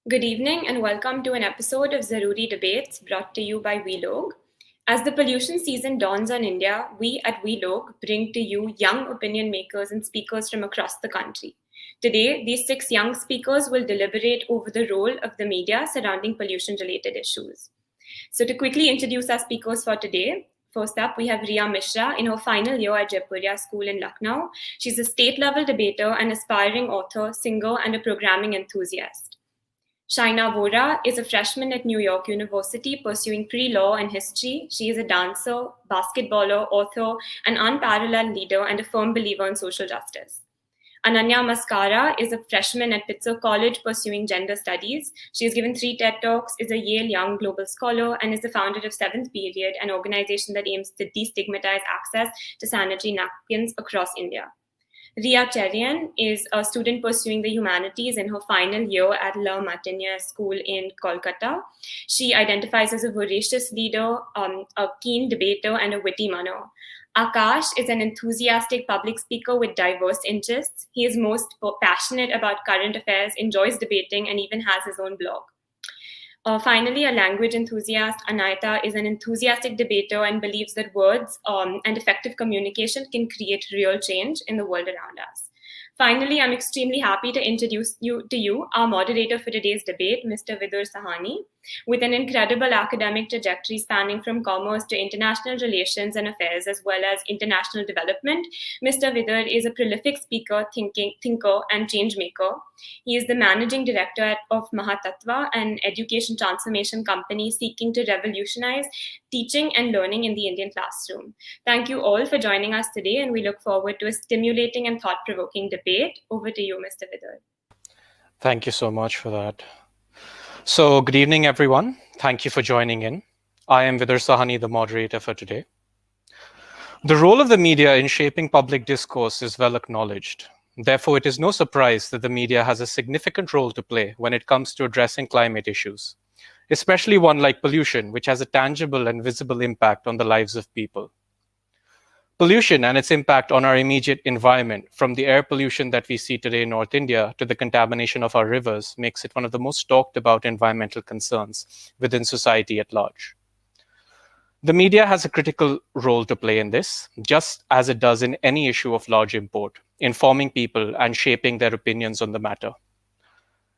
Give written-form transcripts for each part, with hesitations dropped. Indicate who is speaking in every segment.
Speaker 1: Good evening and welcome to an episode of Zaroori Debates brought to you by WeLog. As the pollution season dawns on India, we at WeLog bring to you young opinion makers and speakers from across the country. Today, these 6 young speakers will deliberate over the role of the media surrounding pollution-related issues. So to quickly introduce our speakers for today, first up, we have Riya Mishra in her final year at Jaipuria School in Lucknow. She's a state-level debater, an aspiring author, singer, and a programming enthusiast. Shaina Vora is a freshman at New York University pursuing pre-law and history. She is a dancer, basketballer, author, an unparalleled leader, and a firm believer in social justice. Ananya Maskara is a freshman at Pitzer College pursuing gender studies. She has given 3 TED Talks, is a Yale Young Global Scholar, and is the founder of Seventh Period, an organization that aims to destigmatize access to sanitary napkins across India. Ria Cherian is a student pursuing the humanities in her final year at La Martiniere School in Kolkata. She identifies as a voracious leader, a keen debater, and a witty manner. Akash is an enthusiastic public speaker with diverse interests. He is most passionate about current affairs, enjoys debating, and even has his own blog. Finally, a language enthusiast, Anaita is an enthusiastic debater and believes that words and effective communication can create real change in the world around us. Finally, I'm extremely happy to introduce you our moderator for today's debate, Mr. Vidur Sahwney. With an incredible academic trajectory spanning from commerce to international relations and affairs, as well as international development, Mr. Vidur is a prolific speaker, thinker, and change maker. He is the managing director of Mahatattva, an education transformation company seeking to revolutionize teaching and learning in the Indian classroom. Thank you all for joining us today, and we look forward to a stimulating and thought-provoking debate. Over to you, Mr. Vidur.
Speaker 2: Thank you so much for that. So good evening, everyone. Thank you for joining in. I am Vidur Sahwney, the moderator for today. The role of the media in shaping public discourse is well acknowledged. Therefore, it is no surprise that the media has a significant role to play when it comes to addressing climate issues, especially one like pollution, which has a tangible and visible impact on the lives of people. Pollution and its impact on our immediate environment, from the air pollution that we see today in North India to the contamination of our rivers, makes it one of the most talked about environmental concerns within society at large. The media has a critical role to play in this, just as it does in any issue of large import, informing people and shaping their opinions on the matter.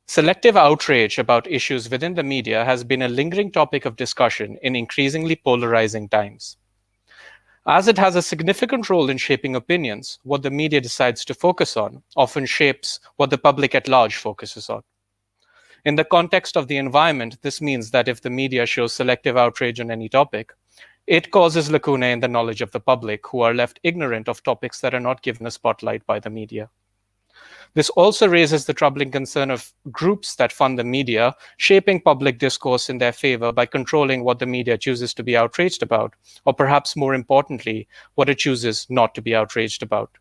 Speaker 2: Selective outrage about issues within the media has been a lingering topic of discussion in increasingly polarizing times. As it has a significant role in shaping opinions, what the media decides to focus on often shapes what the public at large focuses on. In the context of the environment, this means that if the media shows selective outrage on any topic, it causes lacunae in the knowledge of the public, who are left ignorant of topics that are not given a spotlight by the media. This also raises the troubling concern of groups that fund the media, shaping public discourse in their favor by controlling what the media chooses to be outraged about, or perhaps more importantly, what it chooses not to be outraged about.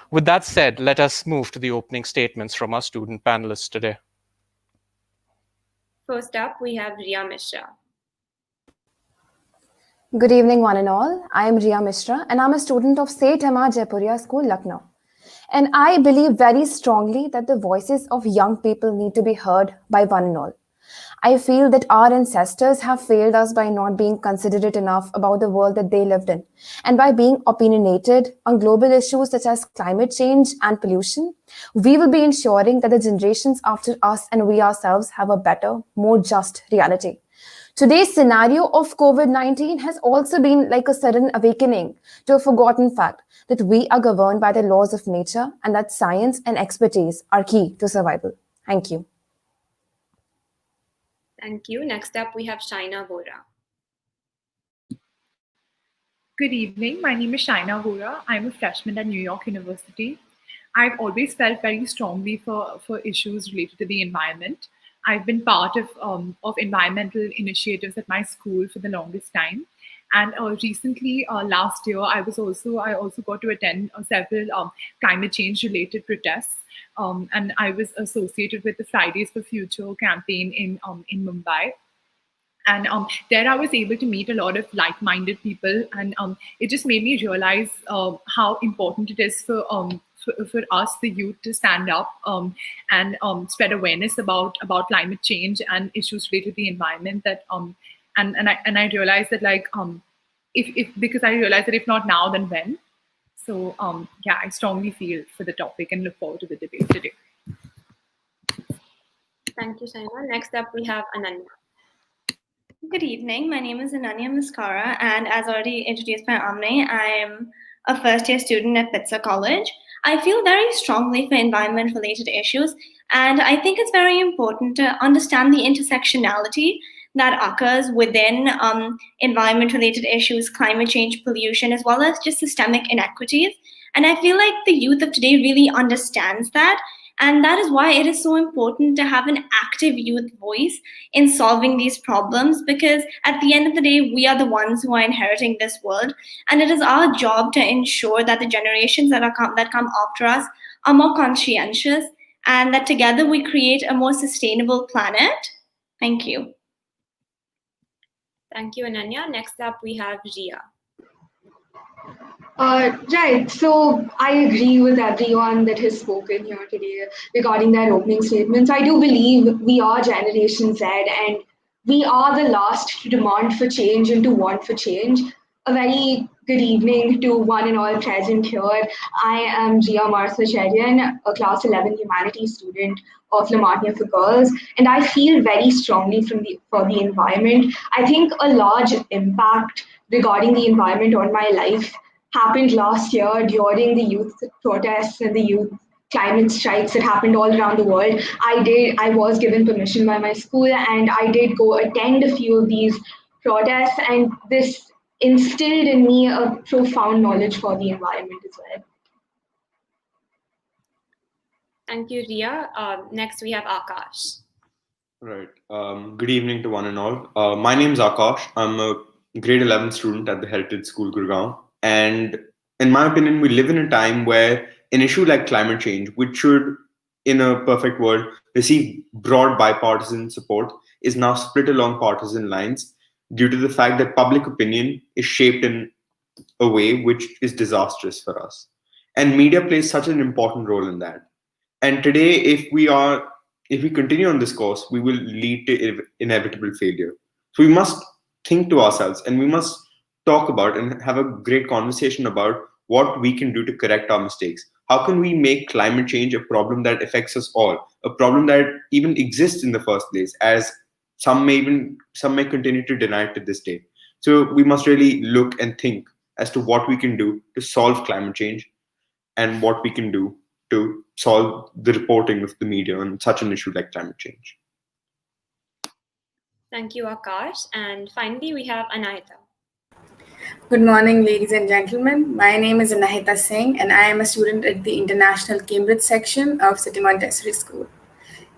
Speaker 2: With that said, let us move to the opening statements from our student panelists today.
Speaker 1: First up, we have Riya Mishra.
Speaker 3: Good evening, one and all. I am Riya Mishra, and I'm a student of St. Emma Jaipuria School, Lucknow. And I believe very strongly that the voices of young people need to be heard by one and all. I feel that our ancestors have failed us by not being considerate enough about the world that they lived in, and by being opinionated on global issues such as climate change and pollution. We will be ensuring that the generations after us and we ourselves have a better, more just reality. Today's scenario of COVID-19 has also been like a sudden awakening to a forgotten fact that we are governed by the laws of nature and that science and expertise are key to survival. Thank you.
Speaker 1: Thank you. Next up, we have Shaina Vora.
Speaker 4: Good evening. My name is Shaina Vora. I'm a freshman at New York University. I've always felt very strongly for issues related to the environment. I've been part of environmental initiatives at my school for the longest time. And recently, last year, I also got to attend several climate change related protests. And I was associated with the Fridays for Future campaign in Mumbai. And there I was able to meet a lot of like-minded people, and it just made me realize how important it is for for us, the youth, to stand up and spread awareness about climate change and issues related to the environment. That and I realized that if because I realized that if not now, then when? So yeah, I strongly feel for the topic and look forward to the debate today.
Speaker 1: Thank you, Shaina. Next up, we have Ananya.
Speaker 5: Good evening. My name is Ananya Miskara, and as already introduced by Amne, I'm a first-year student at Pitzer College. I feel very strongly for environment-related issues, and I think it's very important to understand the intersectionality that occurs within environment-related issues, climate change, pollution, as well as just systemic inequities. And I feel like the youth of today really understands that. And that is why it is so important to have an active youth voice in solving these problems, because at the end of the day, we are the ones who are inheriting this world. And it is our job to ensure that the generations that come after us are more conscientious, and that together we create a more sustainable planet. Thank you.
Speaker 1: Thank you, Ananya. Next up, we have Ria.
Speaker 6: Right. So I agree with everyone that has spoken here today regarding their opening statements. I do believe we are Generation Z, and we are the last to demand for change and to want for change. A very good evening to one and all present here. I am Ria Martha Cherian, a class 11 humanities student of Lamatnia for Girls, and I feel very strongly for the environment. I think a large impact regarding the environment on my life happened last year during the youth protests and the youth climate strikes that happened all around the world. I was given permission by my school, and I did go attend a few of these protests, and this instilled in me a profound knowledge for the environment as well.
Speaker 1: Thank you, Ria. Next, we have Akash.
Speaker 7: Right. Good evening to one and all. My name is Akash. I'm a grade 11 student at the Heritage School, Gurgaon. And in my opinion, we live in a time where an issue like climate change, which should, in a perfect world, receive broad bipartisan support, is now split along partisan lines due to the fact that public opinion is shaped in a way which is disastrous for us. And media plays such an important role in that. And today, if we continue on this course, we will lead to inevitable failure. So we must think to ourselves, and we must talk about and have a great conversation about what we can do to correct our mistakes. How can we make climate change a problem that affects us all, a problem that even exists in the first place, as some may continue to deny it to this day. So we must really look and think as to what we can do to solve climate change and what we can do to solve the reporting of the media on such an issue like climate change.
Speaker 1: Thank you, Akash. And finally, we have Anahita.
Speaker 8: Good morning, ladies and gentlemen. My name is Anahita Singh, and I am a student at the International Cambridge section of City Montessori School.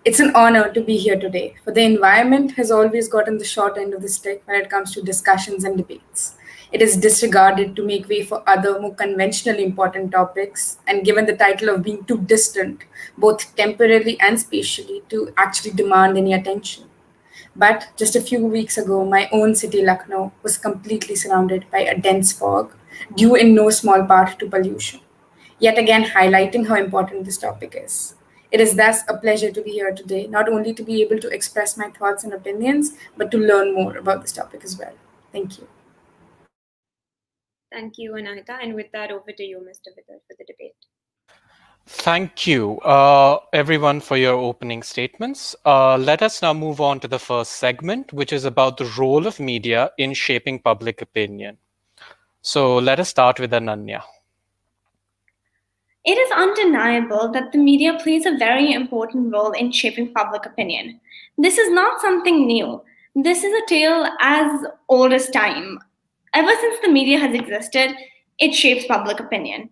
Speaker 8: It's an honor to be here today, for the environment has always gotten the short end of the stick when it comes to discussions and debates. It is disregarded to make way for other, more conventionally important topics, and given the title of being too distant, both temporally and spatially, to actually demand any attention. But just a few weeks ago, my own city, Lucknow, was completely surrounded by a dense fog, due in no small part to pollution, yet again highlighting how important this topic is. It is thus a pleasure to be here today, not only to be able to express my thoughts and opinions, but to learn more about this topic as well. Thank you.
Speaker 1: Thank you, Anahita. And with that, over to you, Mr. Vidur, for the debate.
Speaker 2: Thank you, everyone, for your opening statements. Let us now move on to the first segment, which is about the role of media in shaping public opinion. So let us start with Ananya.
Speaker 5: It is undeniable that the media plays a very important role in shaping public opinion. This is not something new. This is a tale as old as time. Ever since the media has existed, it shapes public opinion.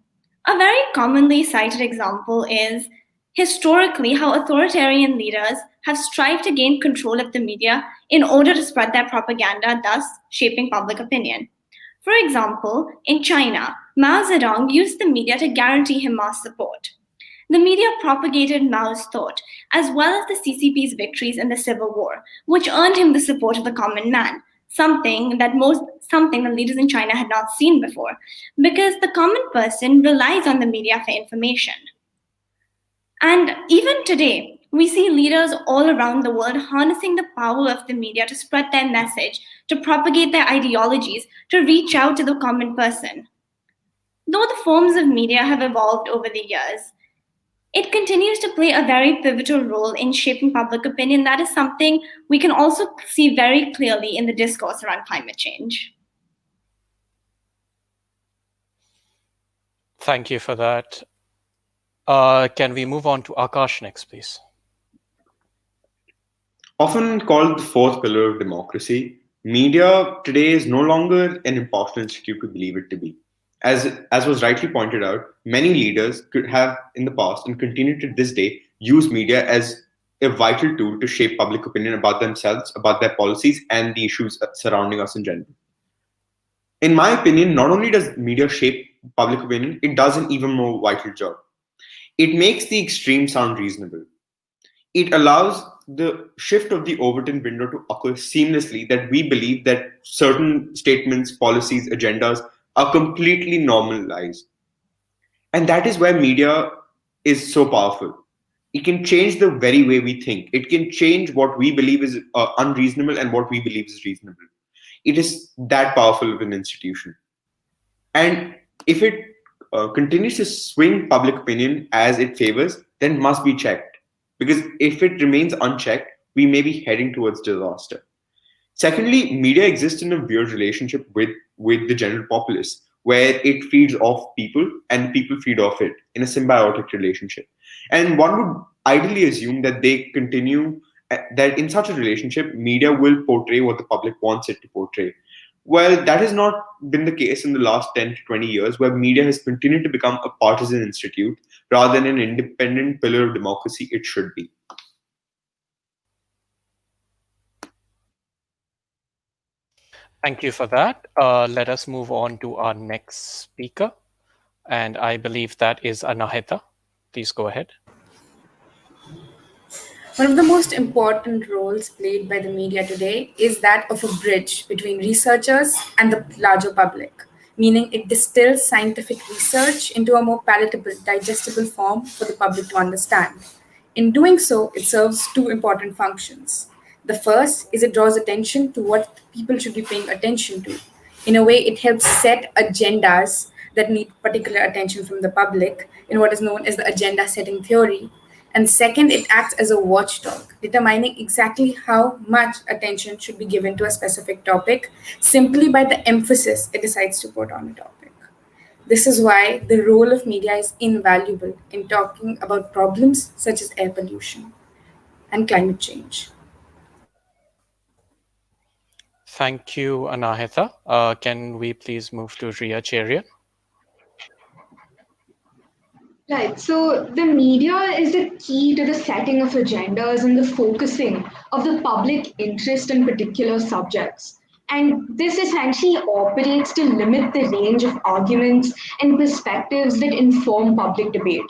Speaker 5: A very commonly cited example is historically how authoritarian leaders have strived to gain control of the media in order to spread their propaganda, thus shaping public opinion. For example, in China, Mao Zedong used the media to guarantee him mass support. The media propagated Mao's thought, as well as the CCP's victories in the Civil War, which earned him the support of the common man. something that leaders in China had not seen before, because the common person relies on the media for information. And even today, we see leaders all around the world harnessing the power of the media to spread their message, to propagate their ideologies, to reach out to the common person. Though the forms of media have evolved over the years, it continues to play a very pivotal role in shaping public opinion. That is something we can also see very clearly in the discourse around climate change.
Speaker 2: Thank you for that. Can we move on to Akash next, please?
Speaker 7: Often called the fourth pillar of democracy, media today is no longer an impartial institute we believe it to be. As was rightly pointed out, many leaders could have in the past and continue to this day use media as a vital tool to shape public opinion about themselves, about their policies, and the issues surrounding us in general. In my opinion, not only does media shape public opinion, it does an even more vital job. It makes the extreme sound reasonable. It allows the shift of the Overton window to occur seamlessly, that we believe that certain statements, policies, agendas are completely normalized. And that is where media is so powerful. It can change the very way we think. It can change what we believe is unreasonable and what we believe is reasonable. It is that powerful of an institution. And if it continues to swing public opinion as it favors, then it must be checked. Because if it remains unchecked, we may be heading towards disaster. Secondly, media exists in a weird relationship with the general populace, where it feeds off people and people feed off it in a symbiotic relationship. And one would ideally assume that they continue, that in such a relationship, media will portray what the public wants it to portray. Well, that has not been the case in the last 10 to 20 years, where media has continued to become a partisan institute rather than an independent pillar of democracy it should be.
Speaker 2: Thank you for that. Let us move on to our next speaker. And I believe that is Anahita. Please go ahead.
Speaker 8: One of the most important roles played by the media today is that of a bridge between researchers and the larger public, meaning it distills scientific research into a more palatable, digestible form for the public to understand. In doing so, it serves two important functions. The first is it draws attention to what people should be paying attention to. In a way, it helps set agendas that need particular attention from the public in what is known as the agenda setting theory. And second, it acts as a watchdog, determining exactly how much attention should be given to a specific topic simply by the emphasis it decides to put on a topic. This is why the role of media is invaluable in talking about problems such as air pollution and climate change.
Speaker 2: Thank you, Anahita. Can we please move to Ria Cherian?
Speaker 6: Right, so the media is the key to the setting of agendas and the focusing of the public interest in particular subjects. And this essentially operates to limit the range of arguments and perspectives that inform public debate.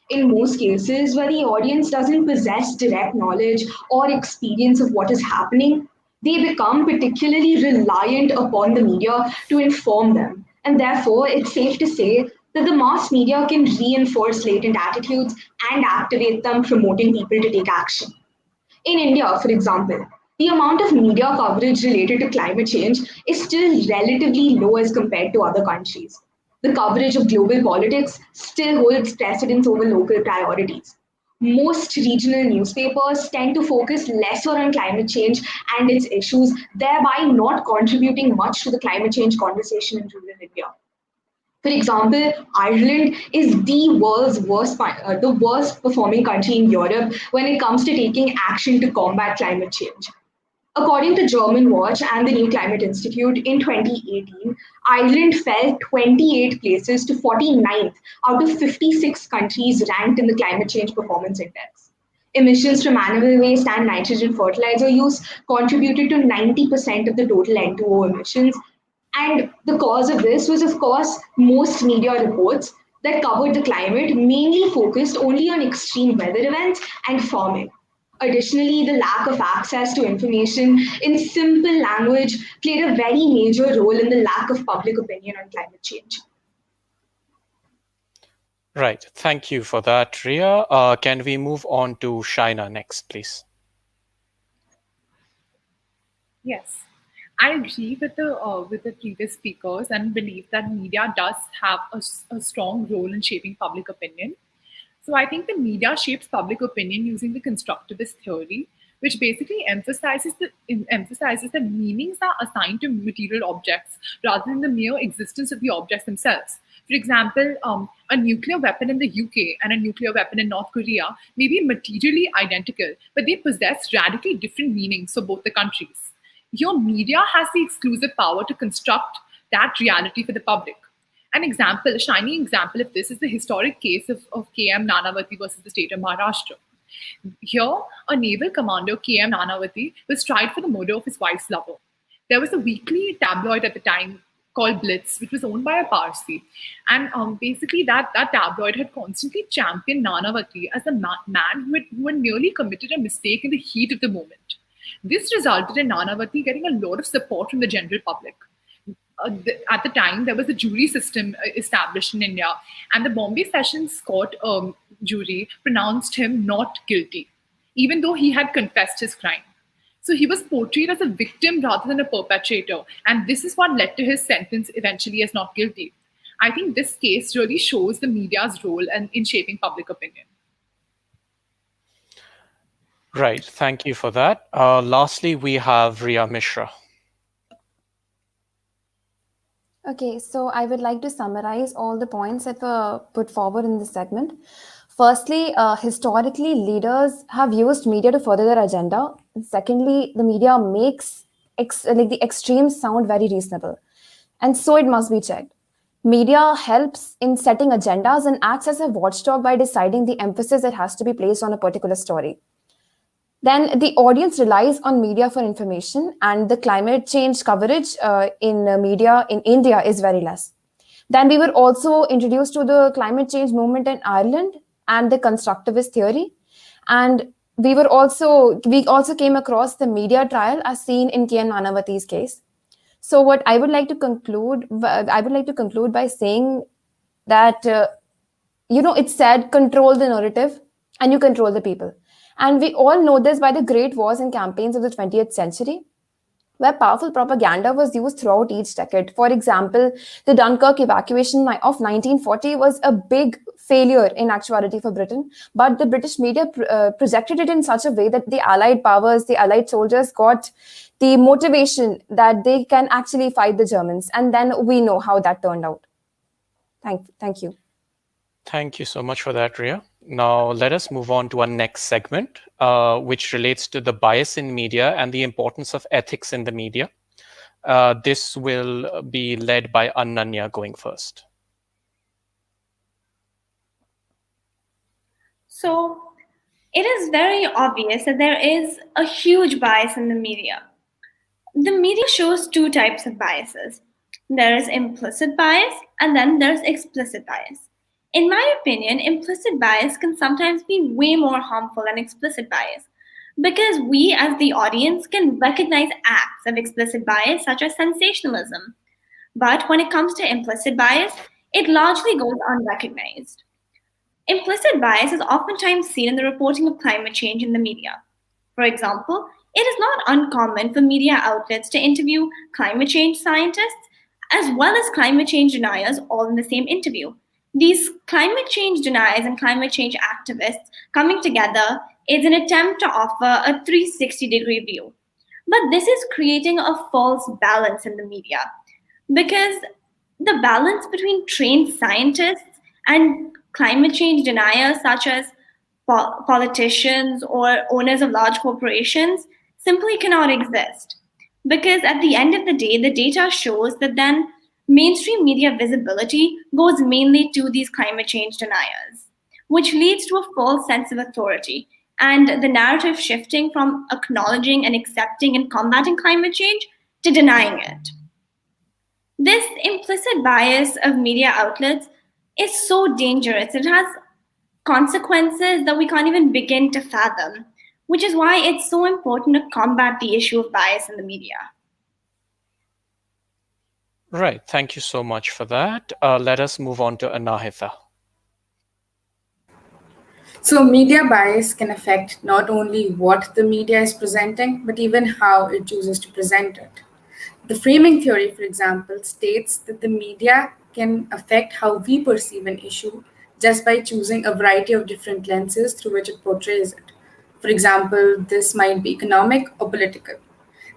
Speaker 6: In most cases, where the audience doesn't possess direct knowledge or experience of what is happening, they become particularly reliant upon the media to inform them. And therefore, it's safe to say that the mass media can reinforce latent attitudes and activate them, promoting people to take action. In India, for example, the amount of media coverage related to climate change is still relatively low as compared to other countries. The coverage of global politics still holds precedence over local priorities. Most regional newspapers tend to focus lesser on climate change and its issues, thereby not contributing much to the climate change conversation in rural India. For example, Ireland is the worst performing country in Europe when it comes to taking action to combat climate change. According to German Watch and the New Climate Institute, in 2018, Ireland fell 28 places to 49th out of 56 countries ranked in the Climate Change Performance Index. Emissions from animal waste and nitrogen fertilizer use contributed to 90% of the total N2O emissions. And the cause of this was, of course, most media reports that covered the climate mainly focused only on extreme weather events and farming. Additionally, the lack of access to information in simple language played a very major role in the lack of public opinion on climate change.
Speaker 2: Right. Thank you for that, Ria. Can we move on to Shaina next, please?
Speaker 4: Yes, I agree with the previous speakers and believe that media does have a strong role in shaping public opinion. So I think the media shapes public opinion using the constructivist theory, which basically emphasizes that meanings are assigned to material objects rather than the mere existence of the objects themselves. For example, a nuclear weapon in the UK and a nuclear weapon in North Korea may be materially identical, but they possess radically different meanings for both the countries. Your media has the exclusive power to construct that reality for the public. A shining example of this is the historic case of KM Nanavati versus the state of Maharashtra. Here, a naval commander, KM Nanavati, was tried for the murder of his wife's lover. There was a weekly tabloid at the time called Blitz, which was owned by a Parsi. And basically, that tabloid had constantly championed Nanavati as a man who had nearly committed a mistake in the heat of the moment. This resulted in Nanavati getting a lot of support from the general public. At the time, there was a jury system established in India, and the Bombay Sessions Court jury pronounced him not guilty, even though he had confessed his crime. So he was portrayed as a victim rather than a perpetrator, and this is what led to his sentence eventually as not guilty. I think this case really shows the media's role in shaping public opinion.
Speaker 2: Right. Thank you for that. Lastly, we have Ria Mishra.
Speaker 3: Okay, so I would like to summarize all the points that were put forward in this segment. Firstly, historically, leaders have used media to further their agenda. Secondly, the media makes the extremes sound very reasonable, and so it must be checked. Media helps in setting agendas and acts as a watchdog by deciding the emphasis that has to be placed on a particular story. Then the audience relies on media for information, and the climate change coverage in media in India is very less. Then we were also introduced to the climate change movement in Ireland and the constructivist theory. And we also came across the media trial as seen in K.N. Nanavati's case. So what I would like to conclude by saying that, it said, control the narrative and you control the people. And we all know this by the great wars and campaigns of the 20th century, where powerful propaganda was used throughout each decade. For example, the Dunkirk evacuation of 1940 was a big failure in actuality for Britain, but the British media projected it in such a way that the Allied powers, the Allied soldiers got the motivation that they can actually fight the Germans. And then we know how that turned out. Thank you.
Speaker 2: Thank you so much for that, Ria. Now, let us move on to our next segment, which relates to the bias in media and the importance of ethics in the media. This will be led by Ananya going first.
Speaker 5: So, it is very obvious that there is a huge bias in the media. The media shows two types of biases. There is implicit bias, and then there's explicit bias. In my opinion, implicit bias can sometimes be way more harmful than explicit bias, because we as the audience can recognize acts of explicit bias such as sensationalism. But when it comes to implicit bias, it largely goes unrecognized. Implicit bias is oftentimes seen in the reporting of climate change in the media. For example, it is not uncommon for media outlets to interview climate change scientists as well as climate change deniers all in the same interview. These climate change deniers and climate change activists coming together is an attempt to offer a 360-degree view. But this is creating a false balance in the media, because the balance between trained scientists and climate change deniers, such as politicians or owners of large corporations, simply cannot exist. Because at the end of the day, the data shows that then mainstream media visibility goes mainly to these climate change deniers, which leads to a false sense of authority and the narrative shifting from acknowledging and accepting and combating climate change to denying it. This implicit bias of media outlets is so dangerous. It has consequences that we can't even begin to fathom. which is why it's so important to combat the issue of bias in the media.
Speaker 2: Right. Thank you so much for that. Let us move on to Anahita.
Speaker 8: So, media bias can affect not only what the media is presenting, but even how it chooses to present it. The framing theory, for example, states that the media can affect how we perceive an issue just by choosing a variety of different lenses through which it portrays it. For example, this might be economic or political.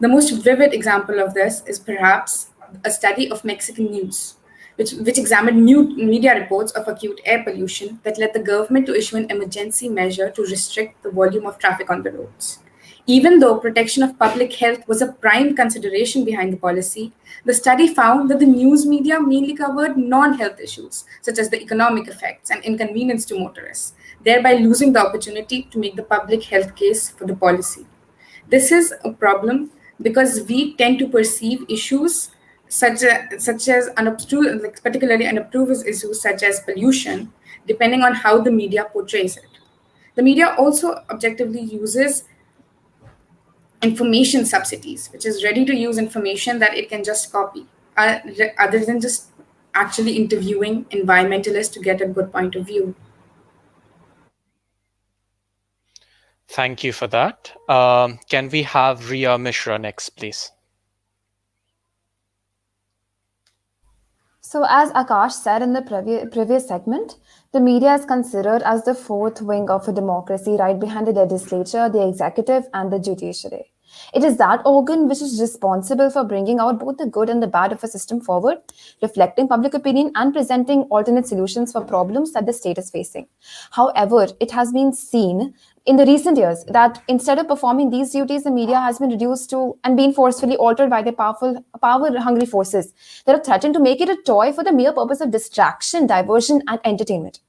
Speaker 8: The most vivid example of this is perhaps a study of Mexican news, which examined new media reports of acute air pollution that led the government to issue an emergency measure to restrict the volume of traffic on the roads. Even though protection of public health was a prime consideration behind the policy, the study found that the news media mainly covered non health issues, such as the economic effects and inconvenience to motorists, thereby losing the opportunity to make the public health case for the policy. This is a problem because we tend to perceive issues such as unobtrusive, like particularly unobtrusive issues such as pollution, depending on how the media portrays it. The media also objectively uses information subsidies, which is ready to use information that it can just copy, other than just actually interviewing environmentalists to get a good point of view.
Speaker 2: Thank you for that. Can we have Riya Mishra next, please?
Speaker 3: So, as Akash said in the previous segment, the media is considered as the fourth wing of a democracy, right behind the legislature, the executive, and the judiciary. It is that organ which is responsible for bringing out both the good and the bad of a system forward, reflecting public opinion and presenting alternate solutions for problems that the state is facing. However, it has been seen in the recent years that instead of performing these duties, the media has been reduced to and been forcefully altered by the power-hungry forces that are threatened to make it a toy for the mere purpose of distraction, diversion, and entertainment.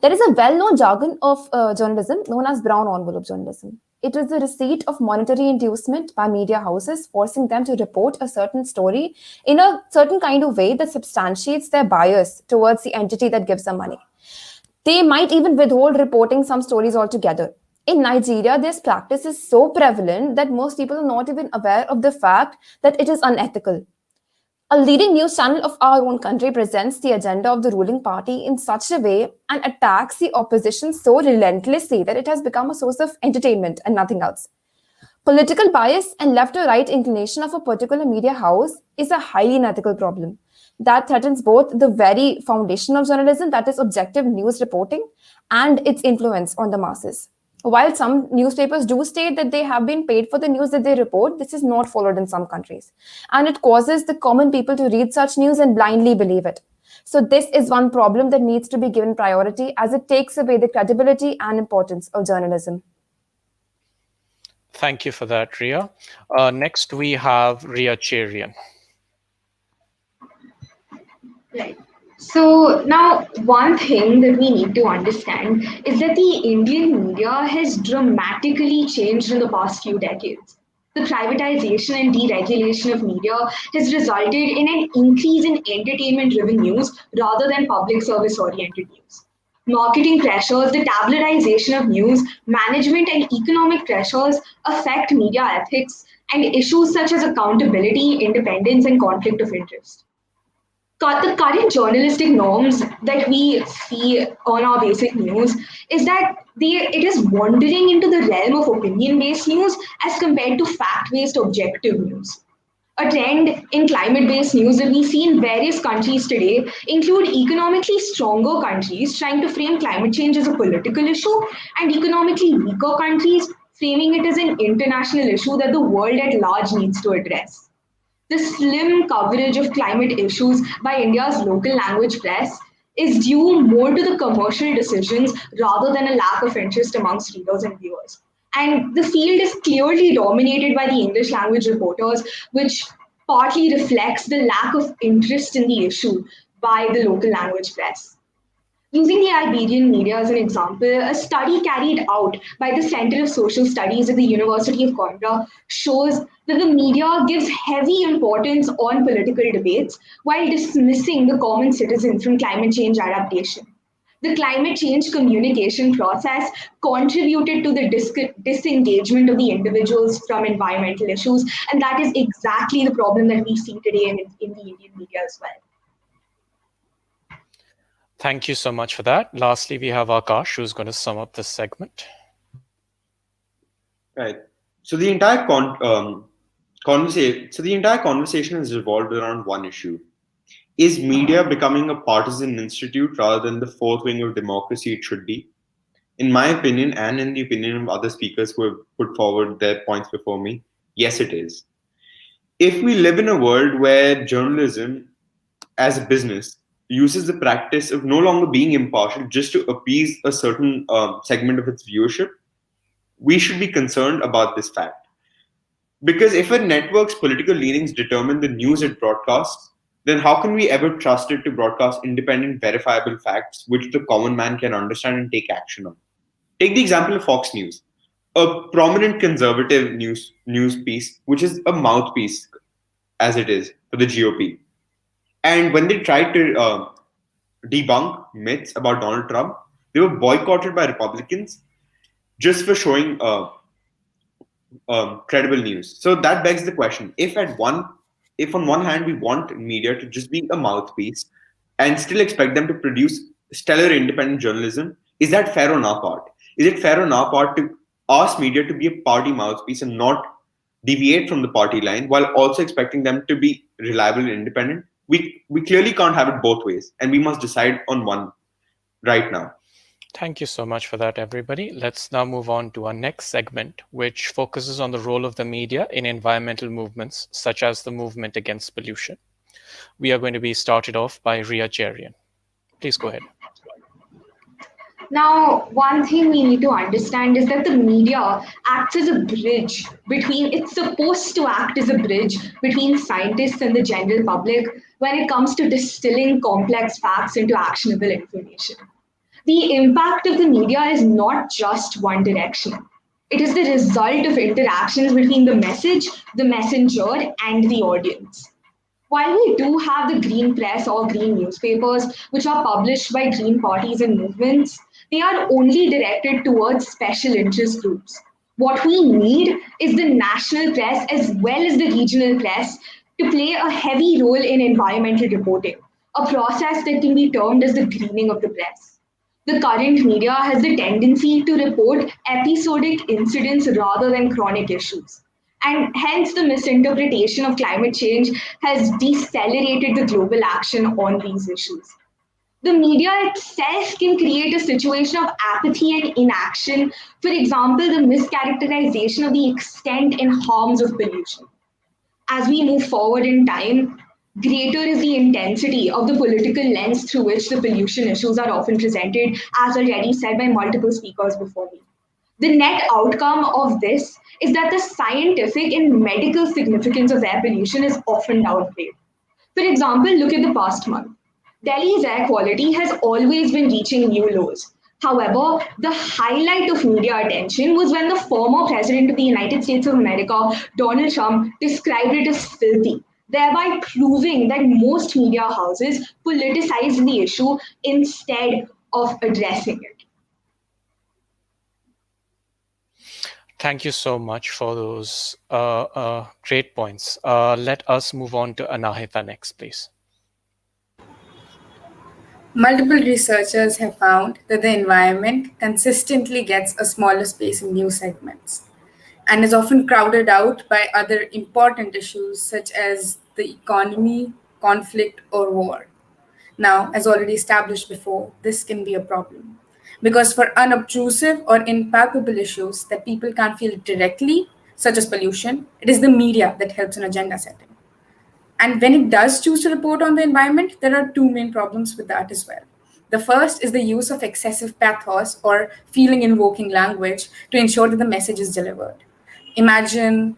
Speaker 3: There is a well-known jargon of journalism known as brown envelope journalism. It is the receipt of monetary inducement by media houses, forcing them to report a certain story in a certain kind of way that substantiates their bias towards the entity that gives them money. They might even withhold reporting some stories altogether. In Nigeria, this practice is so prevalent that most people are not even aware of the fact that it is unethical. A leading news channel of our own country presents the agenda of the ruling party in such a way and attacks the opposition so relentlessly that it has become a source of entertainment and nothing else. Political bias and left or right inclination of a particular media house is a highly unethical problem that threatens both the very foundation of journalism, that is objective news reporting, and its influence on the masses. While some newspapers do state that they have been paid for the news that they report, this is not followed in some countries. And it causes the common people to read such news and blindly believe it. So this is one problem that needs to be given priority as it takes away the credibility and importance of journalism.
Speaker 2: Thank you for that, Riya. Next, we have Riya Cherian.
Speaker 6: Right. So now one thing that we need to understand is that the Indian media has dramatically changed in the past few decades. The privatization and deregulation of media has resulted in an increase in entertainment-driven news rather than public service-oriented news. Marketing pressures, the tabloidization of news, management and economic pressures affect media ethics and issues such as accountability, independence, and conflict of interest. The current journalistic norms that we see on our basic news is that it is wandering into the realm of opinion-based news as compared to fact-based objective news. A trend in climate-based news that we see in various countries today include economically stronger countries trying to frame climate change as a political issue and economically weaker countries framing it as an international issue that the world at large needs to address. The slim coverage of climate issues by India's local language press is due more to the commercial decisions rather than a lack of interest amongst readers and viewers. And the field is clearly dominated by the English language reporters, which partly reflects the lack of interest in the issue by the local language press. Using the Iberian media as an example, a study carried out by the Center of Social Studies at the University of Coimbra shows that the media gives heavy importance on political debates while dismissing the common citizen from climate change adaptation. The climate change communication process contributed to the disengagement of the individuals from environmental issues, and that is exactly the problem that we see today in the Indian media as well.
Speaker 2: Thank you so much for that. Lastly, we have Akash, who's going to sum up this segment.
Speaker 7: Right. So the entire conversation has revolved around one issue. Is media becoming a partisan institute rather than the fourth wing of democracy it should be? In my opinion, and in the opinion of other speakers who have put forward their points before me, yes, it is. If we live in a world where journalism as a business uses the practice of no longer being impartial just to appease a certain segment of its viewership, we should be concerned about this fact. Because if a network's political leanings determine the news it broadcasts, then how can we ever trust it to broadcast independent, verifiable facts which the common man can understand and take action on? Take the example of Fox News, a prominent conservative news piece, which is a mouthpiece, as it is, for the GOP. And when they tried to debunk myths about Donald Trump, they were boycotted by Republicans just for showing credible news. So that begs the question: if on one hand we want media to just be a mouthpiece and still expect them to produce stellar independent journalism, is that fair on our part? Is it fair on our part to ask media to be a party mouthpiece and not deviate from the party line while also expecting them to be reliable and independent? We clearly can't have it both ways, and we must decide on one right now.
Speaker 2: Thank you so much for that, everybody. Let's now move on to our next segment, which focuses on the role of the media in environmental movements, such as the movement against pollution. We are going to be started off by Ria Cherian. Please go ahead.
Speaker 6: Now, one thing we need to understand is that the media acts as a bridge it's supposed to act as a bridge between scientists and the general public when it comes to distilling complex facts into actionable information. The impact of the media is not just one direction. It is the result of interactions between the message, the messenger, and the audience. While we do have the green press or green newspapers, which are published by green parties and movements, they are only directed towards special interest groups. What we need is the national press as well as the regional press to play a heavy role in environmental reporting, a process that can be termed as the greening of the press. The current media has the tendency to report episodic incidents rather than chronic issues. And hence the misinterpretation of climate change has decelerated the global action on these issues. The media itself can create a situation of apathy and inaction. For example, the mischaracterization of the extent and harms of pollution. As we move forward in time, greater is the intensity of the political lens through which the pollution issues are often presented, as already said by multiple speakers before me. The net outcome of this is that the scientific and medical significance of air pollution is often downplayed. For example, look at the past month. Delhi's air quality has always been reaching new lows. However, the highlight of media attention was when the former president of the United States of America, Donald Trump, described it as filthy, thereby proving that most media houses politicize the issue instead of addressing it.
Speaker 2: Thank you so much for those great points. Let us move on to Anahita next, please.
Speaker 8: Multiple researchers have found that the environment consistently gets a smaller space in news segments and is often crowded out by other important issues such as the economy, conflict, or war. Now, as already established before, this can be a problem because for unobtrusive or impalpable issues that people can't feel directly, such as pollution, it is the media that helps in agenda setting. And when it does choose to report on the environment, there are two main problems with that as well. The first is the use of excessive pathos or feeling-invoking language to ensure that the message is delivered. Imagine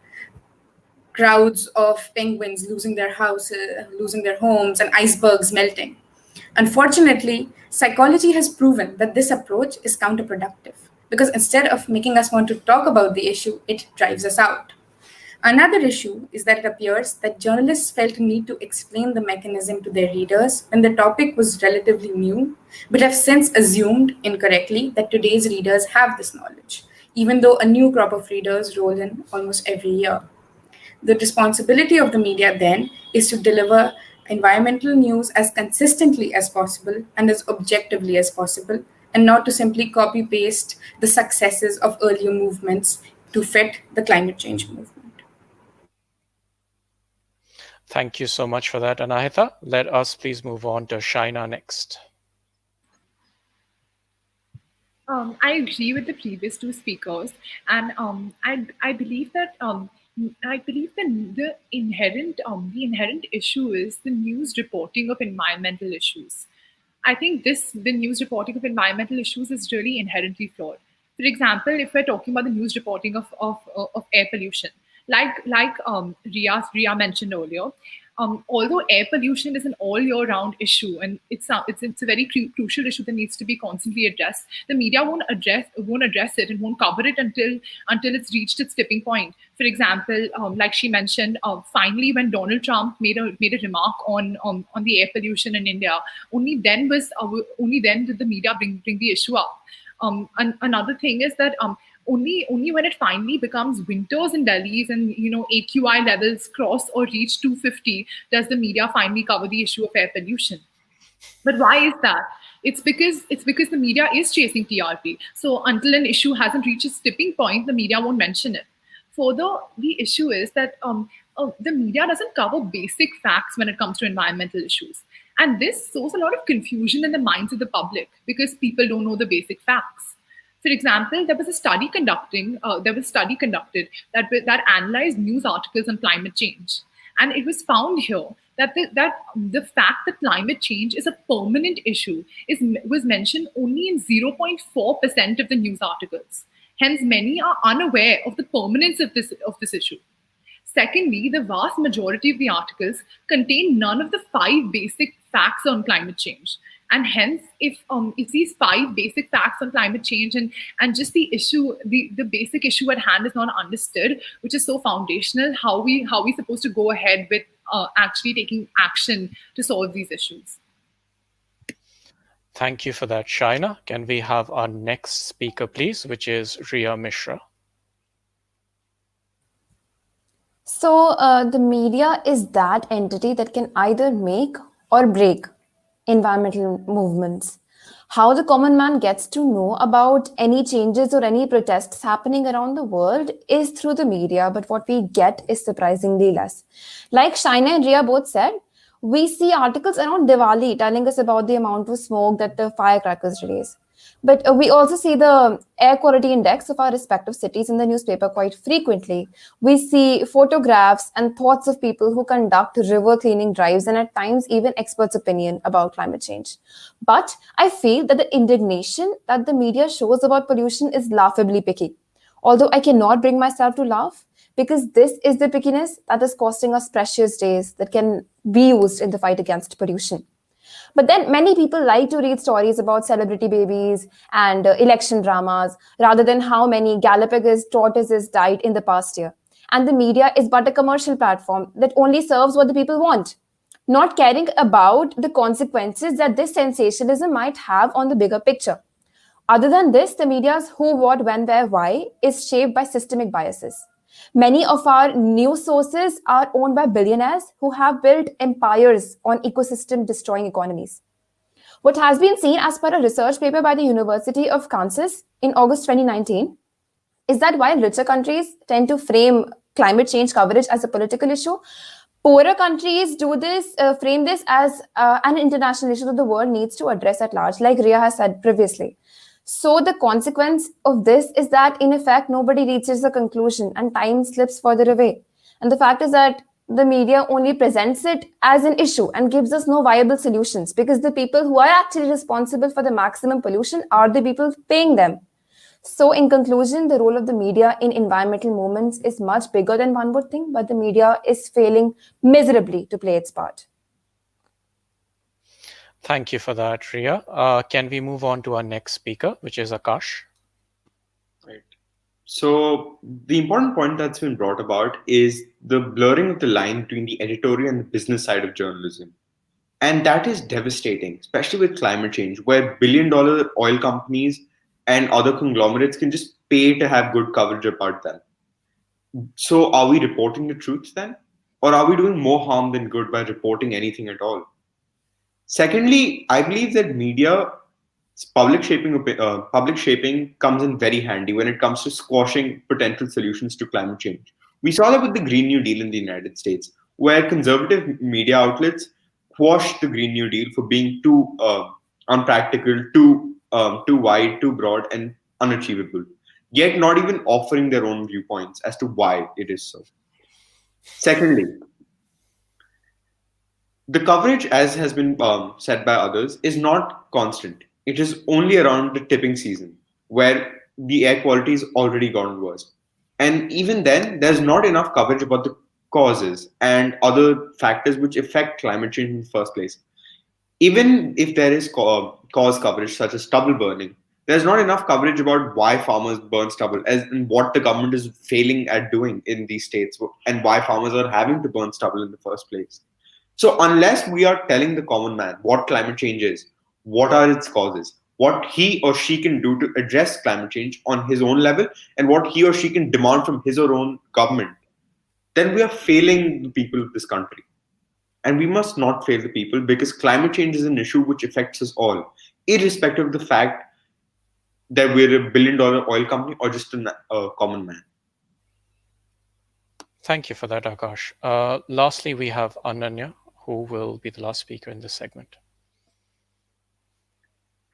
Speaker 8: crowds of penguins losing their houses, losing their homes, and icebergs melting. Unfortunately, psychology has proven that this approach is counterproductive because instead of making us want to talk about the issue, it drives us out. Another issue is that it appears that journalists felt a need to explain the mechanism to their readers when the topic was relatively new, but have since assumed incorrectly that today's readers have this knowledge, even though a new crop of readers roll in almost every year. The responsibility of the media then is to deliver environmental news as consistently as possible and as objectively as possible, and not to simply copy paste the successes of earlier movements to fit the climate change movement.
Speaker 2: Thank you so much for that, Anahita. Let us please move on to Shaina next.
Speaker 4: I agree with the previous two speakers, and I believe that the inherent issue is the news reporting of environmental issues. I think the news reporting of environmental issues is really inherently flawed. For example, if we're talking about the news reporting of air pollution, like Ria mentioned earlier, although air pollution is an all year round issue and it's a very crucial issue that needs to be constantly addressed, the media won't address it and won't cover it until it's reached its tipping point. For example, like she mentioned, finally when Donald Trump made a remark on the air pollution in India, only then did the media bring the issue up. And another thing is that only when it finally becomes winters in Delhi and AQI levels cross or reach 250 does the media finally cover the issue of air pollution. But why is that? It's because the media is chasing TRP. So until an issue hasn't reached its tipping point, the media won't mention it. Further, the issue is that the media doesn't cover basic facts when it comes to environmental issues. And this sows a lot of confusion in the minds of the public because people don't know the basic facts. For example, there was a study conducted that analyzed news articles on climate change, and it was found here that the fact that climate change is a permanent issue was mentioned only in 0.4% of the news articles. Hence, many are unaware of the permanence of this issue. Secondly, the vast majority of the articles contain none of the 5 basic facts on climate change. And hence, if these 5 basic facts on climate change and just the issue, the basic issue at hand is not understood, which is so foundational, how we supposed to go ahead with actually taking action to solve these issues.
Speaker 2: Thank you for that, Shaina. Can we have our next speaker, please, which is Ria Mishra?
Speaker 3: So the media is that entity that can either make or break environmental movements. How the common man gets to know about any changes or any protests happening around the world is through the media, but what we get is surprisingly less. Like Shaina and Ria both said, we see articles around Diwali telling us about the amount of smoke that the firecrackers release. But we also see the air quality index of our respective cities in the newspaper quite frequently. We see photographs and thoughts of people who conduct river cleaning drives and at times even experts' opinion about climate change. But I feel that the indignation that the media shows about pollution is laughably picky. Although I cannot bring myself to laugh, because this is the pickiness that is costing us precious days that can be used in the fight against pollution. But then many people like to read stories about celebrity babies and election dramas rather than how many Galapagos tortoises died in the past year. And the media is but a commercial platform that only serves what the people want, not caring about the consequences that this sensationalism might have on the bigger picture. Other than this, the media's who, what, when, where, why is shaped by systemic biases. Many of our news sources are owned by billionaires who have built empires on ecosystem destroying economies. What has been seen as per a research paper by the University of Kansas in August 2019 is that while richer countries tend to frame climate change coverage as a political issue, poorer countries frame this as an international issue that the world needs to address at large, like Ria has said previously. So the consequence of this is that, in effect, nobody reaches a conclusion and time slips further away. And the fact is that the media only presents it as an issue and gives us no viable solutions because the people who are actually responsible for the maximum pollution are the people paying them. So in conclusion, the role of the media in environmental movements is much bigger than one would think, but the media is failing miserably to play its part.
Speaker 2: Thank you for that, Ria. Can we move on to our next speaker, which is Akash?
Speaker 9: Right.
Speaker 7: So the important point that's been brought about is the blurring of the line between the editorial and the business side of journalism. And that is devastating, especially with climate change, where billion-dollar oil companies and other conglomerates can just pay to have good coverage about them. So are we reporting the truth then? Or are we doing more harm than good by reporting anything at all? Secondly, I believe that media public shaping comes in very handy when it comes to squashing potential solutions to climate change. We saw that with the Green New Deal in the United States, where conservative media outlets quashed the Green New Deal for being too unpractical, too wide, too broad, and unachievable. Yet not even offering their own viewpoints as to why it is so. Secondly, the coverage, as has been said by others, is not constant. It is only around the tipping season, where the air quality is already gotten worse. And even then, there's not enough coverage about the causes and other factors which affect climate change in the first place. Even if there is cause coverage, such as stubble burning, there's not enough coverage about why farmers burn stubble and what the government is failing at doing in these states and why farmers are having to burn stubble in the first place. So unless we are telling the common man what climate change is, what are its causes, what he or she can do to address climate change on his own level, and what he or she can demand from his or own government, then we are failing the people of this country. And we must not fail the people, because climate change is an issue which affects us all, irrespective of the fact that we're a billion-dollar oil company or just a common man.
Speaker 2: Thank you for that, Akash. Lastly, we have Ananya, who will be the last speaker in this segment.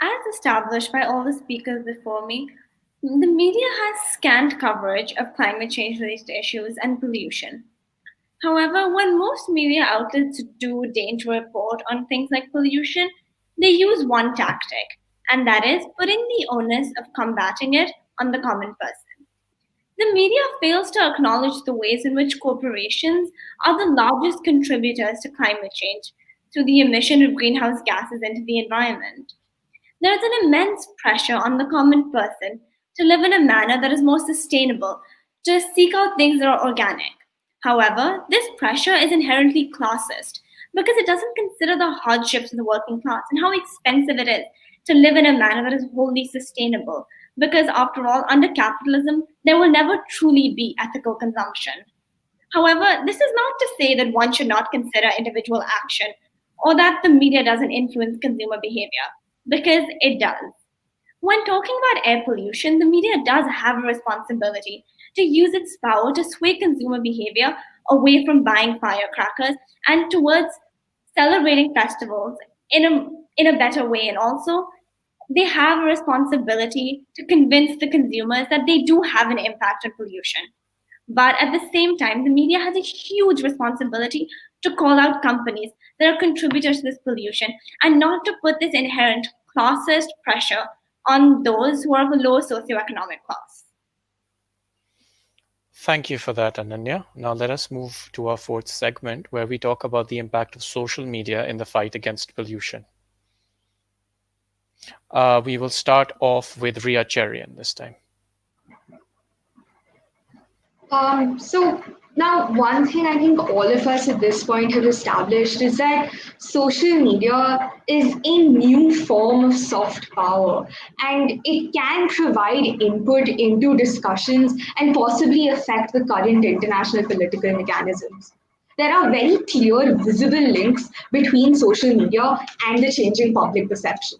Speaker 5: As established by all the speakers before me, the media has scant coverage of climate change-related issues and pollution. However, when most media outlets do deign to report on things like pollution, they use one tactic, and that is putting the onus of combating it on the common person. The media fails to acknowledge the ways in which corporations are the largest contributors to climate change through the emission of greenhouse gases into the environment. There is an immense pressure on the common person to live in a manner that is more sustainable, to seek out things that are organic. However, this pressure is inherently classist because it doesn't consider the hardships of the working class and how expensive it is to live in a manner that is wholly sustainable. Because after all, under capitalism, there will never truly be ethical consumption. However, this is not to say that one should not consider individual action or that the media doesn't influence consumer behavior, because it does. When talking about air pollution, the media does have a responsibility to use its power to sway consumer behavior away from buying firecrackers and towards celebrating festivals in a better way. And also, they have a responsibility to convince the consumers that they do have an impact on pollution. But at the same time, the media has a huge responsibility to call out companies that are contributors to this pollution and not to put this inherent classist pressure on those who are of a lower socioeconomic class.
Speaker 2: Thank you for that, Ananya. Now let us move to our fourth segment, where we talk about the impact of social media in the fight against pollution. We will start off with Ria Cherian this time.
Speaker 6: So now, one thing I think all of us at this point have established is that social media is a new form of soft power, and it can provide input into discussions and possibly affect the current international political mechanisms. There are very clear, visible links between social media and the changing public perceptions.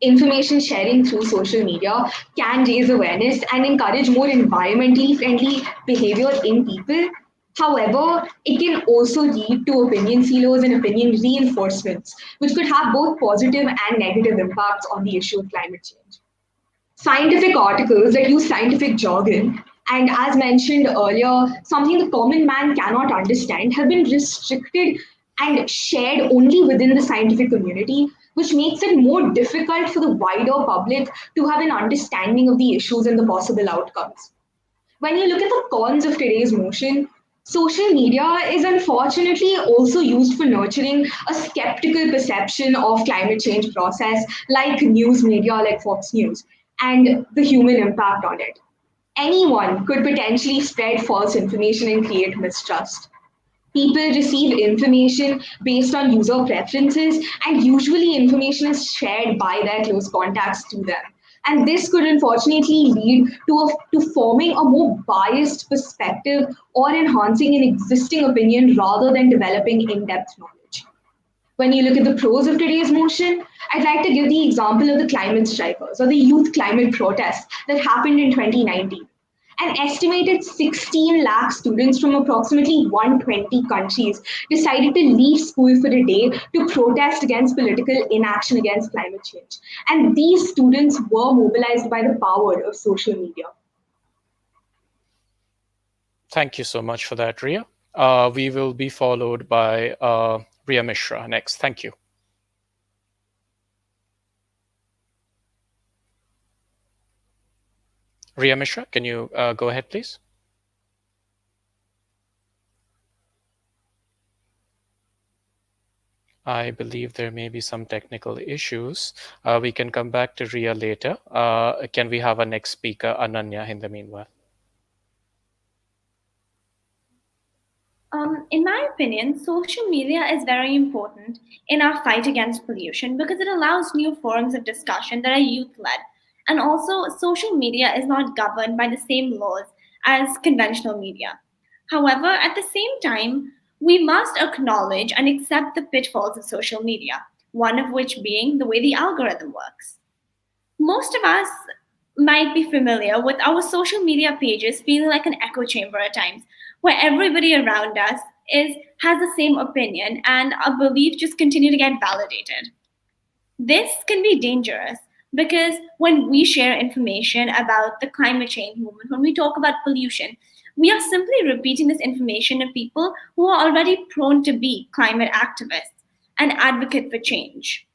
Speaker 6: Information sharing through social media can raise awareness and encourage more environmentally friendly behavior in people. However, it can also lead to opinion silos and opinion reinforcements, which could have both positive and negative impacts on the issue of climate change. Scientific articles that use scientific jargon and, as mentioned earlier, something the common man cannot understand have been restricted and shared only within the scientific community, which makes it more difficult for the wider public to have an understanding of the issues and the possible outcomes. When you look at the cons of today's motion, social media is unfortunately also used for nurturing a skeptical perception of climate change process, like news media like Fox News, and the human impact on it. anyone could potentially spread false information and create mistrust. People receive information based on user preferences, and usually information is shared by their close contacts to them. And this could unfortunately lead to forming a more biased perspective or enhancing an existing opinion rather than developing in depth knowledge. When you look at the pros of today's motion, I'd like to give the example of the climate strikers or the youth climate protests that happened in 2019. An estimated 16 lakh students from approximately 120 countries decided to leave school for a day to protest against political inaction against climate change. And these students were mobilized by the power of social media.
Speaker 2: Thank you so much for that, Ria. We will be followed by Ria Mishra next. Thank you. Ria Mishra, can you go ahead, please? I believe there may be some technical issues. We can come back to Ria later. Can we have our next speaker, Ananya, in the meanwhile?
Speaker 5: In my opinion, social media is very important in our fight against pollution because it allows new forums of discussion that are youth-led. And also, social media is not governed by the same laws as conventional media. However, at the same time, we must acknowledge and accept the pitfalls of social media, one of which being the way the algorithm works. Most of us might be familiar with our social media pages feeling like an echo chamber at times, where everybody around us has the same opinion and our beliefs just continue to get validated. This can be dangerous because when we share information about the climate change movement, when we talk about pollution, we are simply repeating this information to people who are already prone to be climate activists and advocate for change.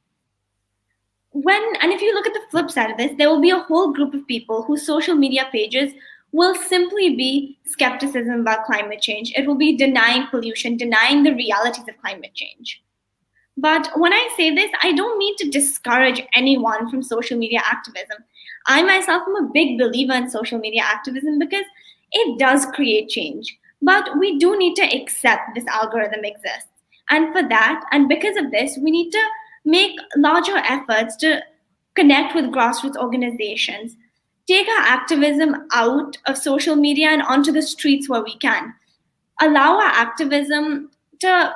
Speaker 5: And if you look at the flip side of this, there will be a whole group of people whose social media pages will simply be skepticism about climate change. It will be denying pollution, denying the realities of climate change. But when I say this, I don't mean to discourage anyone from social media activism. I myself am a big believer in social media activism because it does create change. But we do need to accept this algorithm exists. And for that, and because of this, we need to make larger efforts to connect with grassroots organizations, take our activism out of social media and onto the streets where we can. Allow our activism to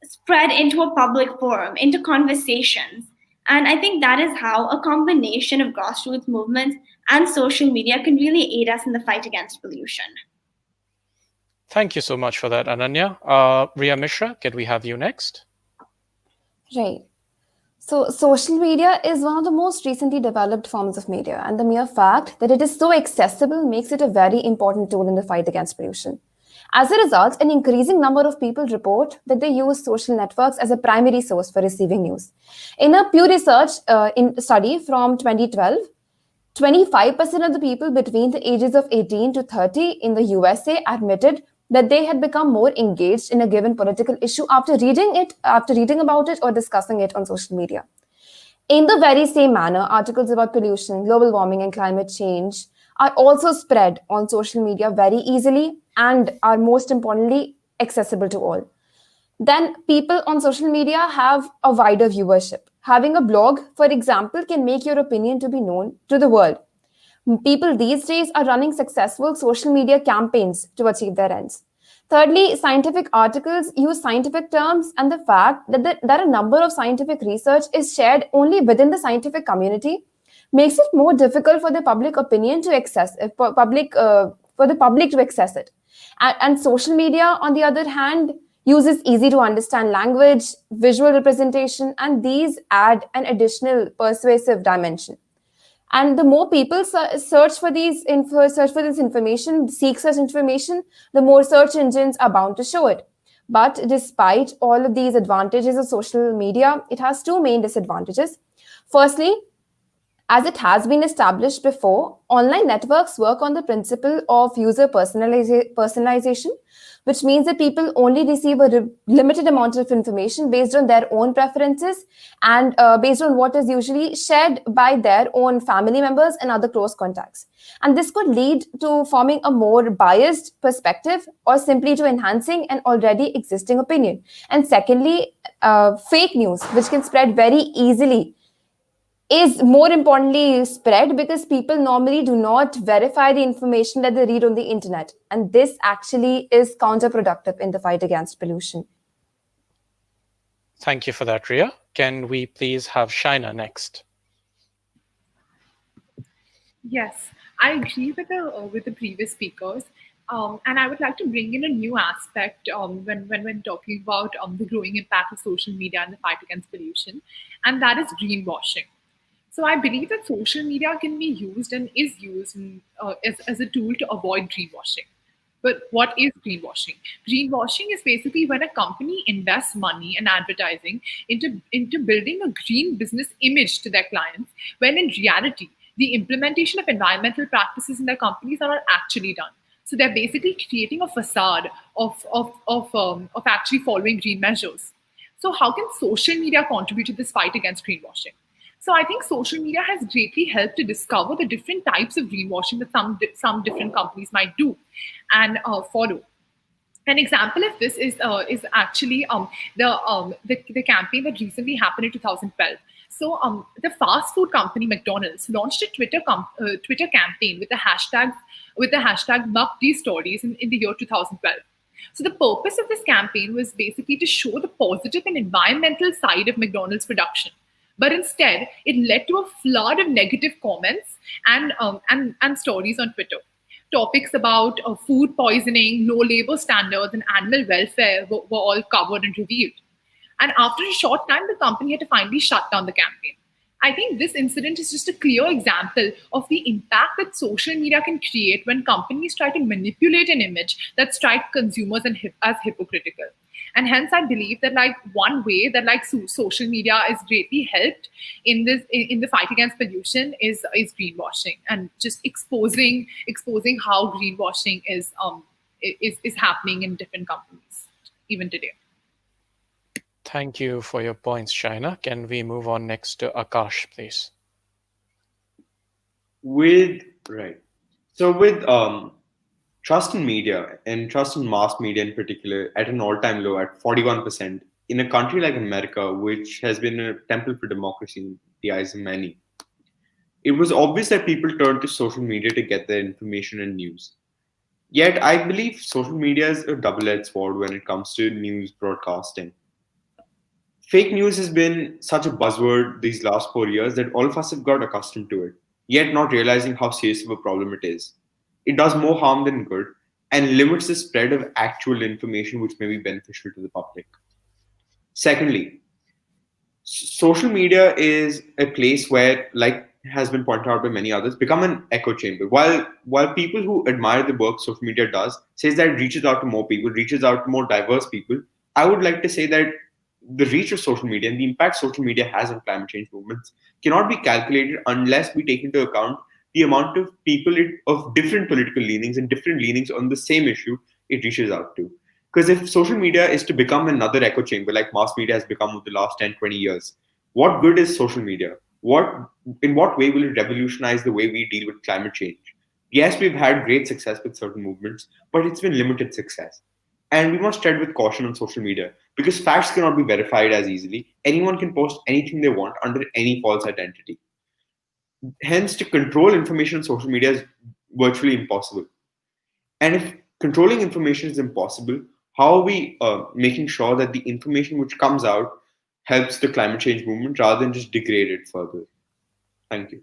Speaker 5: spread into a public forum, into conversations. And I think that is how a combination of grassroots movements and social media can really aid us in the fight against pollution.
Speaker 2: Thank you so much for that, Ananya. Ria Mishra, can we have you next?
Speaker 3: Right. So social media is one of the most recently developed forms of media, and the mere fact that it is so accessible makes it a very important tool in the fight against pollution. As a result, an increasing number of people report that they use social networks as a primary source for receiving news. In a Pew Research study from 2012, 25% of the people between the ages of 18 to 30 in the USA admitted that they had become more engaged in a given political issue after reading about it or discussing it on social media. In the very same manner, articles about pollution, global warming, and climate change are also spread on social media very easily and are most importantly accessible to all. Then people on social media have a wider viewership. Having a blog, for example, can make your opinion to be known to the world. People these days are running successful social media campaigns to achieve their ends. Thirdly, scientific articles use scientific terms, and the fact that a number of scientific research is shared only within the scientific community makes it more difficult for the public opinion to access, for the public to access it. And social media, on the other hand, uses easy to understand language, visual representation, and these add an additional persuasive dimension. And the more people search for this information, seek such information, the more search engines are bound to show it. But despite all of these advantages of social media, it has two main disadvantages. Firstly, As it has been established before, online networks work on the principle of user personalization, which means that people only receive a limited amount of information based on their own preferences and based on what is usually shared by their own family members and other close contacts. And this could lead to forming a more biased perspective or simply to enhancing an already existing opinion. And secondly, fake news, which can spread very easily, is more importantly spread because people normally do not verify the information that they read on the internet. And this actually is counterproductive in the fight against pollution.
Speaker 2: Thank you for that, Ria. Can we please have Shaina next?
Speaker 4: Yes, I agree with the previous speakers, and I would like to bring in a new aspect when talking about the growing impact of social media and the fight against pollution, and that is greenwashing. So I believe that social media can be used and is used as a tool to avoid greenwashing. But what is greenwashing? Greenwashing is basically when a company invests money and advertising into building a green business image to their clients, when in reality, the implementation of environmental practices in their companies are not actually done. So they're basically creating a facade of actually following green measures. So how can social media contribute to this fight against greenwashing? So I think social media has greatly helped to discover the different types of greenwashing that some different companies might do and follow. An example of this is actually the campaign that recently happened in 2012. So the fast food company McDonald's launched a Twitter campaign with the hashtag #MuckTheStories in the year 2012. So the purpose of this campaign was basically to show the positive and environmental side of McDonald's production. But instead, it led to a flood of negative comments and stories on Twitter. Topics about food poisoning, low labor standards, and animal welfare were all covered and revealed. And after a short time, the company had to finally shut down the campaign. I think this incident is just a clear example of the impact that social media can create when companies try to manipulate an image that strikes consumers as hypocritical. And hence, I believe that one way that social media is greatly helped in the fight against pollution is greenwashing, and just exposing how greenwashing is happening in different companies even today.
Speaker 2: Thank you for your points, Shaina. Can we move on next to Akash, please?
Speaker 7: With trust in media and trust in mass media in particular at an all-time low at 41% in a country like America, which has been a temple for democracy in the eyes of many, it was obvious that people turned to social media to get their information and news. Yet I believe social media is a double-edged sword when it comes to news broadcasting. Fake news has been such a buzzword these last 4 years that all of us have got accustomed to it, yet not realizing how serious of a problem it is. It does more harm than good and limits the spread of actual information which may be beneficial to the public. Secondly, social media is a place where, like has been pointed out by many others, become an echo chamber. While people who admire the work social media does, says that it reaches out to more people, reaches out to more diverse people, I would like to say that the reach of social media and the impact social media has on climate change movements cannot be calculated unless we take into account the amount of people of different political leanings and different leanings on the same issue it reaches out to. Because if social media is to become another echo chamber like mass media has become over the last 10, 20 years, what good is social media? In what way will it revolutionize the way we deal with climate change? Yes, we've had great success with certain movements, but it's been limited success. And we must tread with caution on social media because facts cannot be verified as easily. Anyone can post anything they want under any false identity. Hence, to control information on social media is virtually impossible. And if controlling information is impossible, how are we making sure that the information which comes out helps the climate change movement rather than just degrade it further? Thank you.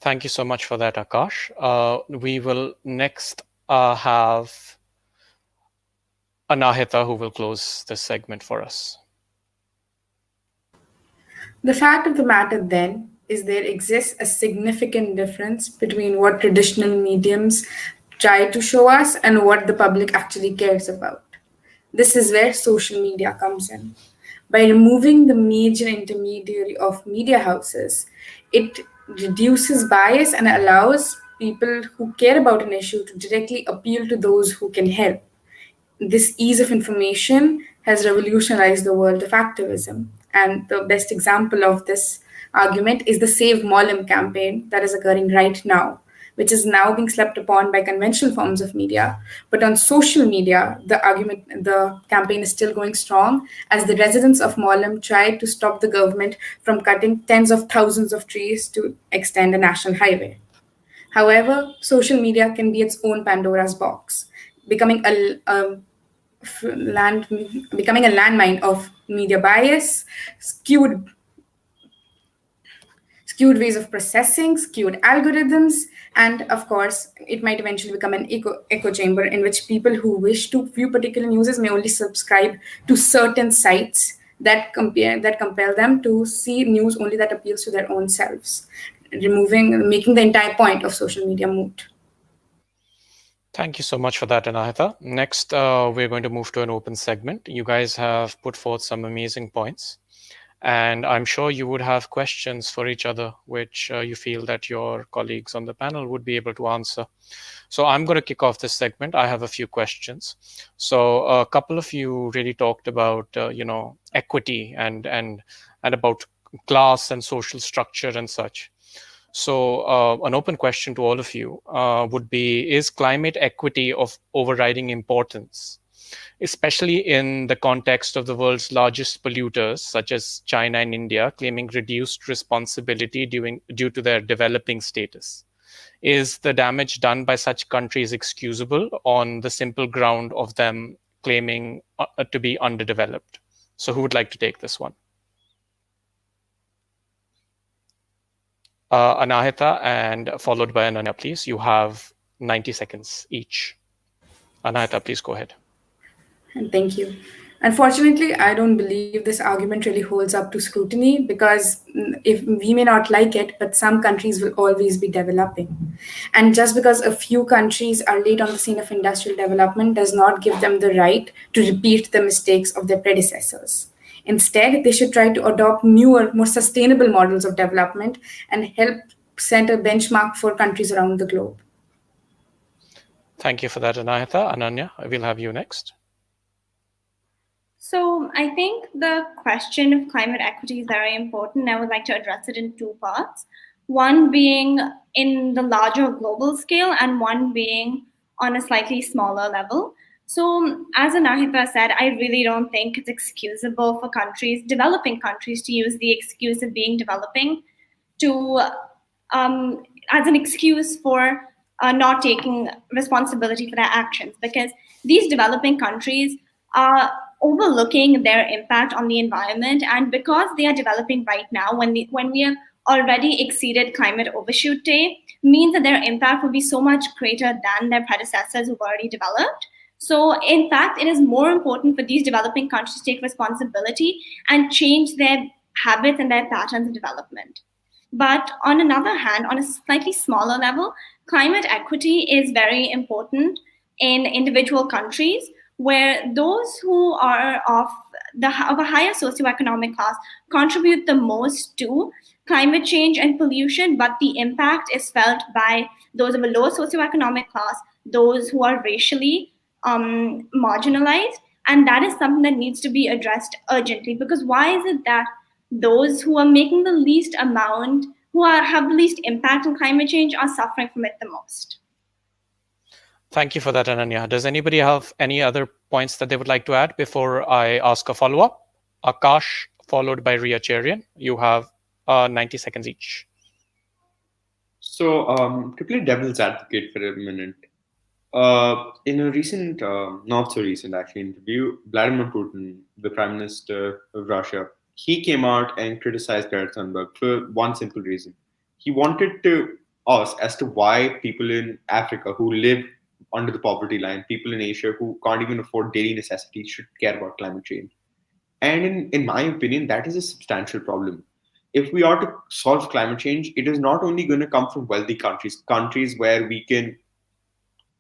Speaker 2: Thank you so much for that, Akash. We will next have Anahita, who will close this segment for us.
Speaker 8: The fact of the matter then is there exists a significant difference between what traditional mediums try to show us and what the public actually cares about. This is where social media comes in. By removing the major intermediary of media houses, it reduces bias and allows people who care about an issue to directly appeal to those who can help. This ease of information has revolutionized the world of activism. And the best example of this argument is the Save Mollem campaign that is occurring right now, which is now being slept upon by conventional forms of media. But on social media, the campaign is still going strong as the residents of Mollem try to stop the government from cutting tens of thousands of trees to extend a national highway. However, social media can be its own Pandora's box, becoming becoming a landmine of media bias, skewed ways of processing, skewed algorithms, and of course, it might eventually become an echo chamber in which people who wish to view particular news may only subscribe to certain sites that compel them to see news only that appeals to their own selves, making the entire point of social media moot.
Speaker 2: Thank you so much for that, Anahita. Next, we're going to move to an open segment. You guys have put forth some amazing points, and I'm sure you would have questions for each other, which you feel that your colleagues on the panel would be able to answer. So I'm going to kick off this segment. I have a few questions. So a couple of you really talked about, equity and about class and social structure and such. So an open question to all of you would be, is climate equity of overriding importance, especially in the context of the world's largest polluters, such as China and India, claiming reduced responsibility due to their developing status? Is the damage done by such countries excusable on the simple ground of them claiming to be underdeveloped? So who would like to take this one? Anahita, and followed by Ananya, please. You have 90 seconds each. Anahita, please go ahead.
Speaker 8: Thank you. Unfortunately, I don't believe this argument really holds up to scrutiny because if we may not like it, but some countries will always be developing. And just because a few countries are late on the scene of industrial development does not give them the right to repeat the mistakes of their predecessors. Instead, they should try to adopt newer, more sustainable models of development and help set a benchmark for countries around the globe.
Speaker 2: Thank you for that, Anahita. Ananya, I will have you next.
Speaker 5: So I think the question of climate equity is very important. I would like to address it in two parts. One being in the larger global scale and one being on a slightly smaller level. So as Anahita said, I really don't think it's excusable for developing countries, to use the excuse of being developing as an excuse for not taking responsibility for their actions, because these developing countries are overlooking their impact on the environment, and because they are developing right now, when we have already exceeded climate overshoot day, means that their impact will be so much greater than their predecessors who've already developed. So in fact, it is more important for these developing countries to take responsibility and change their habits and their patterns of development. But on another hand, on a slightly smaller level, climate equity is very important in individual countries, where those who are of a higher socioeconomic class contribute the most to climate change and pollution, but the impact is felt by those of a lower socioeconomic class, those who are racially marginalized, and that is something that needs to be addressed urgently. Because why is it that those who are making the least amount, have the least impact on climate change, are suffering from it the most?
Speaker 2: Thank you for that, Ananya. Does anybody have any other points that they would like to add before I ask a follow-up? Akash, followed by Ria Cherian. You have 90 seconds each.
Speaker 7: So to play devil's advocate for a minute, in a recent, not so recent actually, interview, Vladimir Putin, the Prime Minister of Russia, he came out and criticized Greta Thunberg for one simple reason. He wanted to ask as to why people in Africa who live under the poverty line, people in Asia who can't even afford daily necessities, should care about climate change. And in my opinion, that is a substantial problem. If we are to solve climate change, it is not only going to come from wealthy countries where we can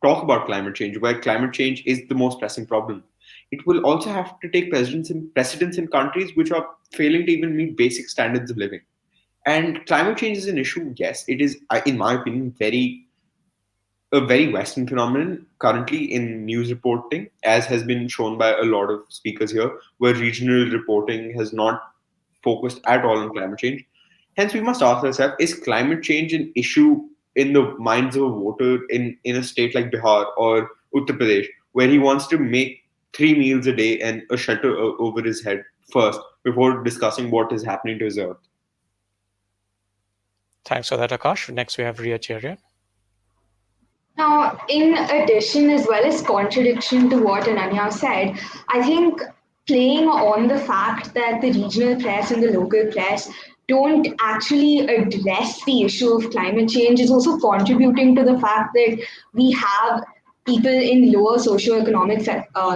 Speaker 7: talk about climate change, where climate change is the most pressing problem. it will also have to take precedence in countries which are failing to even meet basic standards of living. And climate change is an issue. Yes, it is, in my opinion, a very Western phenomenon currently in news reporting, as has been shown by a lot of speakers here, where regional reporting has not focused at all on climate change. Hence, we must ask ourselves, is climate change an issue in the minds of a voter in a state like Bihar or Uttar Pradesh, where he wants to make 3 meals a day and a shelter over his head first before discussing what is happening to his earth?
Speaker 2: Thanks for that, Akash. Next, we have Ria Cherian.
Speaker 6: Now, in addition, as well as contradiction to what Ananya said, I think playing on the fact that the regional press and the local press don't actually address the issue of climate change is also contributing to the fact that we have people in lower socioeconomic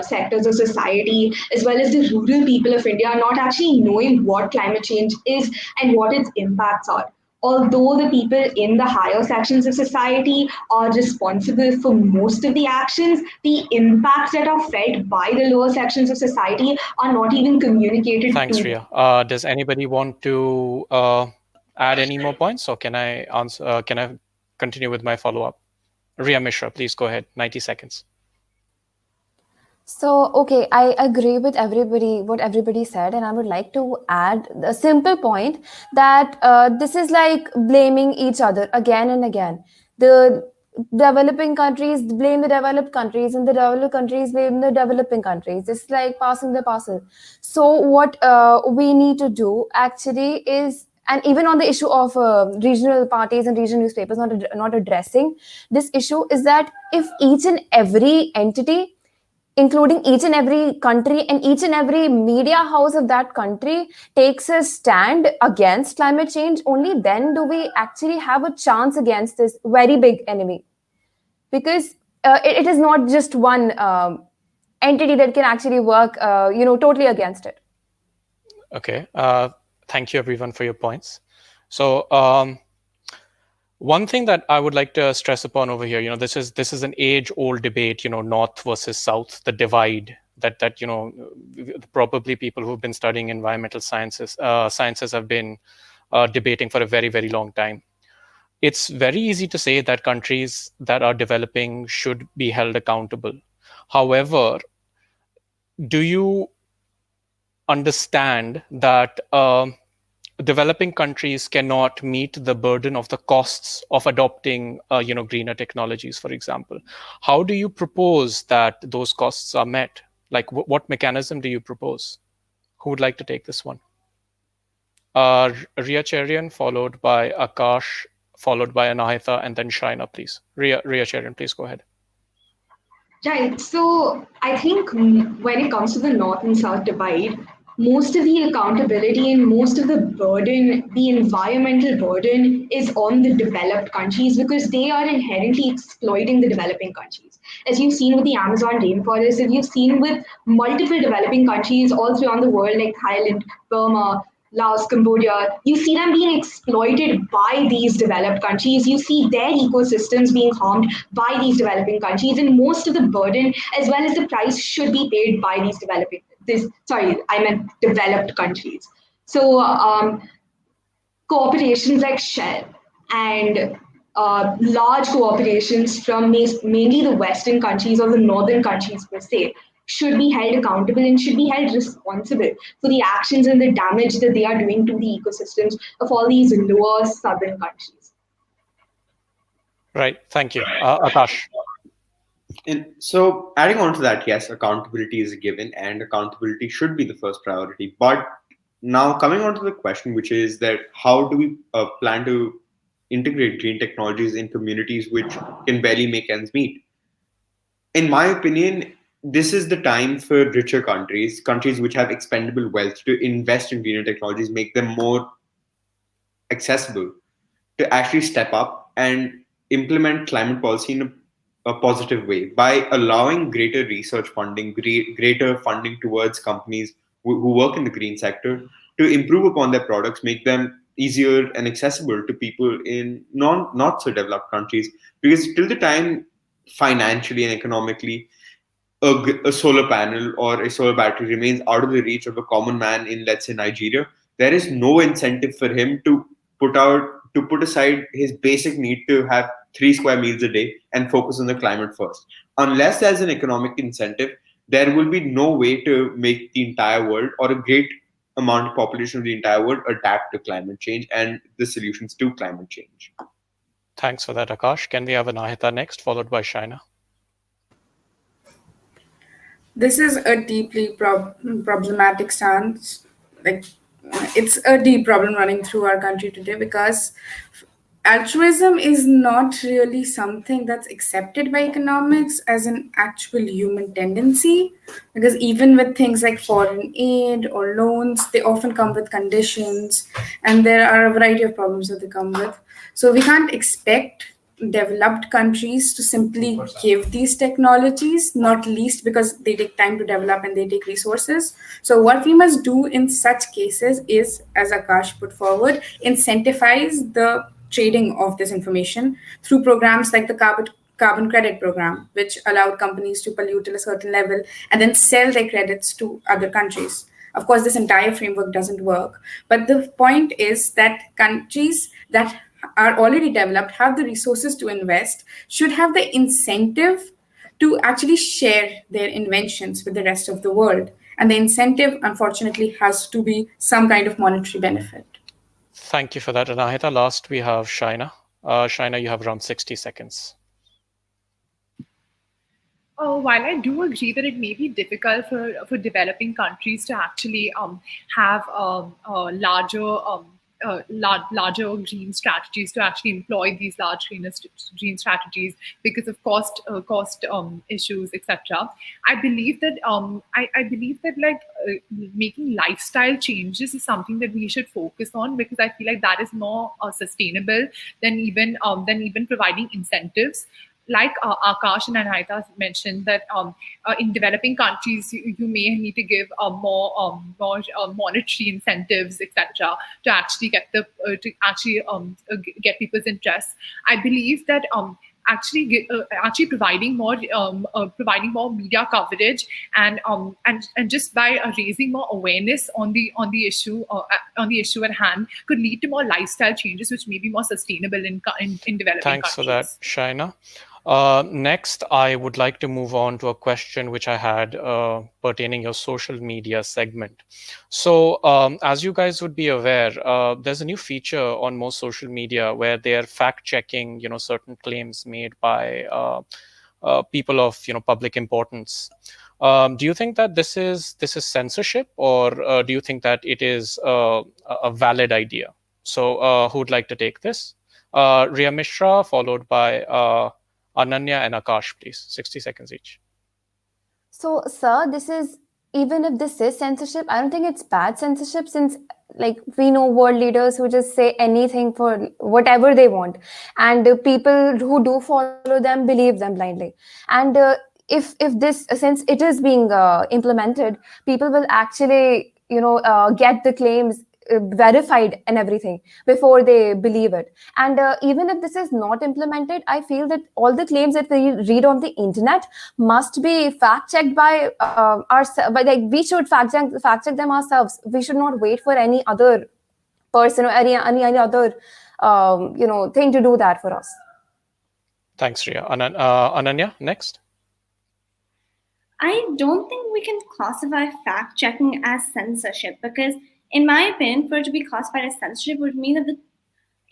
Speaker 6: sectors of society, as well as the rural people of India, not actually knowing what climate change is and what its impacts are. Although the people in the higher sections of society are responsible for most of the actions, the impacts that are felt by the lower sections of society are not even communicated
Speaker 2: Thanks,
Speaker 6: to
Speaker 2: Ria.
Speaker 6: them.
Speaker 2: Does anybody want to add any more points, or can I answer? Can I continue with my follow-up? Ria Mishra, please go ahead. 90 seconds.
Speaker 3: So, okay, I agree with what everybody said, and I would like to add a simple point that this is like blaming each other again and again. The developing countries blame the developed countries, and the developed countries blame the developing countries. It's like passing the parcel. So, what we need to do actually is, and even on the issue of regional parties and regional newspapers not addressing this issue, is that if each and every entity, including each and every country and each and every media house of that country, takes a stand against climate change, only then do we actually have a chance against this very big enemy. Because it is not just one entity that can actually work, totally against it.
Speaker 2: Okay. Thank you, everyone, for your points. So, one thing that I would like to stress upon over here, this is an age-old debate, North versus South, the divide that probably people who've been studying environmental sciences have been debating for a very, very long time. It's very easy to say that countries that are developing should be held accountable. However, do you understand that developing countries cannot meet the burden of the costs of adopting, greener technologies, for example? How do you propose that those costs are met? Like, what mechanism do you propose? Who would like to take this one? Ria Cherian, followed by Akash, followed by Anahita, and then Shaina, please. Ria Cherian, please go ahead.
Speaker 6: Right. So I think when it comes to the North and South divide, most of the accountability and most of the burden, the environmental burden, is on the developed countries because they are inherently exploiting the developing countries. As you've seen with the Amazon rainforest, as you've seen with multiple developing countries all throughout the world, like Thailand, Burma, Laos, Cambodia, you see them being exploited by these developed countries. You see their ecosystems being harmed by these developing countries, and most of the burden as well as the price should be paid by these developed countries. So corporations like Shell and large corporations from mainly the Western countries or the Northern countries per se should be held accountable and should be held responsible for the actions and the damage that they are doing to the ecosystems of all these lower southern countries.
Speaker 2: Right. Thank you. Akash.
Speaker 7: And so, adding on to that, yes, accountability is a given, and accountability should be the first priority. But now, coming on to the question, which is that how do we plan to integrate green technologies in communities which can barely make ends meet? In my opinion, this is the time for richer countries which have expendable wealth, to invest in greener technologies, make them more accessible, to actually step up and implement climate policy in a positive way by allowing greater research funding, greater funding towards companies who work in the green sector to improve upon their products, make them easier and accessible to people in not so developed countries. Because till the time, financially and economically, a solar panel or a solar battery remains out of the reach of a common man in, let's say, Nigeria, there is no incentive for him to put aside his basic need to have 3 square meals a day and focus on the climate first. Unless there's an economic incentive, there will be no way to make the entire world or a great amount of population of the entire world adapt to climate change and the solutions to climate change.
Speaker 2: Thanks for that, Akash. Can we have Anahita next, followed by Shaina?
Speaker 8: This is a deeply problematic stance. Like, it's a deep problem running through our country today because altruism is not really something that's accepted by economics as an actual human tendency, because even with things like foreign aid or loans, they often come with conditions, and there are a variety of problems that they come with. So we can't expect developed countries to simply give these technologies, not least because they take time to develop and they take resources. So what we must do in such cases is, as Akash put forward, incentivize the trading of this information through programs like the carbon credit program, which allowed companies to pollute to a certain level and then sell their credits to other countries. Of course, this entire framework doesn't work, but the point is that countries that are already developed, have the resources to invest, should have the incentive to actually share their inventions with the rest of the world. And the incentive, unfortunately, has to be some kind of monetary benefit.
Speaker 2: Thank you for that, Anahita. Last, we have Shaina. Shaina, you have around 60 seconds.
Speaker 4: While I do agree that it may be difficult for developing countries to actually have larger green strategies, to actually employ these large green strategies because of cost issues, etc. I believe that making lifestyle changes is something that we should focus on, because I feel like that is more sustainable than even providing incentives. Like Akash and Anahita mentioned, that in developing countries, you may need to give more monetary incentives, etc., to actually get people's interest. I believe that actually providing more media coverage and just by raising more awareness on the issue at hand could lead to more lifestyle changes, which may be more sustainable in developing
Speaker 2: Thanks
Speaker 4: countries.
Speaker 2: for that, Shaina. Next, I would like to move on to a question which I had pertaining your social media segment. So as you guys would be aware, there's a new feature on most social media where they're fact-checking, certain claims made by people of, public importance. Do you think that this is censorship, or do you think that it is a valid idea? So who would like to take this? Riya Mishra, followed by Ananya and Akash, please. 60 seconds each.
Speaker 3: So, sir, even if this is censorship, I don't think it's bad censorship, since we know world leaders who just say anything for whatever they want, and people who do follow them believe them blindly. And if this, since it is being implemented, people will actually get the claims verified and everything before they believe it. And even if this is not implemented, I feel that all the claims that we read on the internet must be fact checked by ourselves. But we should fact check them ourselves. We should not wait for any other person or any other thing to do that for us.
Speaker 2: Thanks, Riya. Ananya, next.
Speaker 5: I don't think we can classify fact checking as censorship, because in my opinion, for it to be classified as censorship would mean that the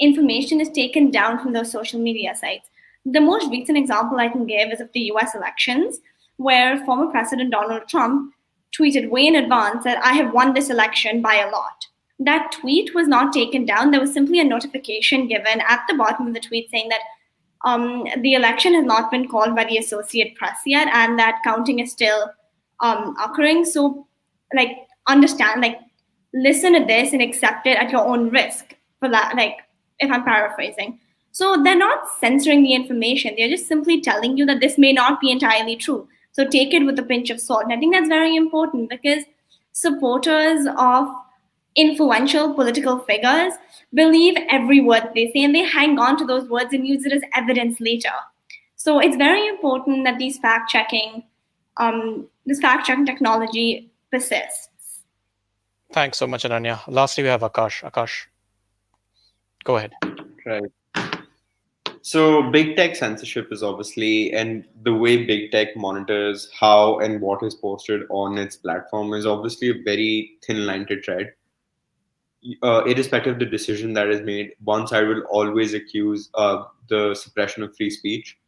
Speaker 5: information is taken down from those social media sites. The most recent example I can give is of the US elections, where former President Donald Trump tweeted way in advance that I have won this election by a lot. That tweet was not taken down. There was simply a notification given at the bottom of the tweet saying that the election has not been called by the Associated Press yet, and that counting is still occurring. So, listen to this and accept it at your own risk, for that, if I'm paraphrasing. So they're not censoring the information. They're just simply telling you that this may not be entirely true. So take it with a pinch of salt. And I think that's very important, because supporters of influential political figures believe every word they say, and they hang on to those words and use it as evidence later. So it's very important that these fact-checking this fact-checking technology persists.
Speaker 2: Thanks so much, Ananya. Lastly, we have Akash. Akash, go ahead.
Speaker 7: Right. So big tech censorship is obviously, and the way big tech monitors how and what is posted on its platform is obviously a very thin line to tread. Irrespective of the decision that is made, one side will always accuse the suppression of free speech,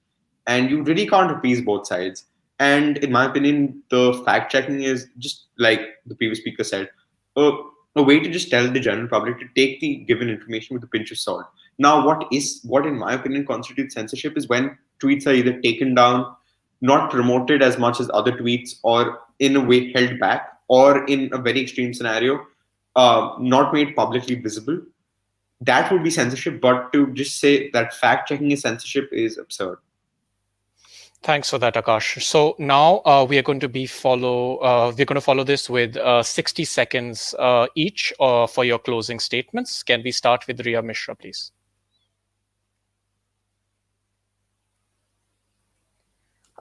Speaker 7: and you really can't appease both sides. And in my opinion, the fact checking is just like the previous speaker said, a, a way to just tell the general public to take the given information with a pinch of salt. Now, what in my opinion constitutes censorship is when tweets are either taken down, not promoted as much as other tweets, or in a way held back, or in a very extreme scenario, not made publicly visible. That would be censorship. But to just say that fact checking is censorship is absurd.
Speaker 2: Thanks for that, Akash. So now we are going to follow this with 60 seconds each for your closing statements. Can we start with Riya Mishra, please?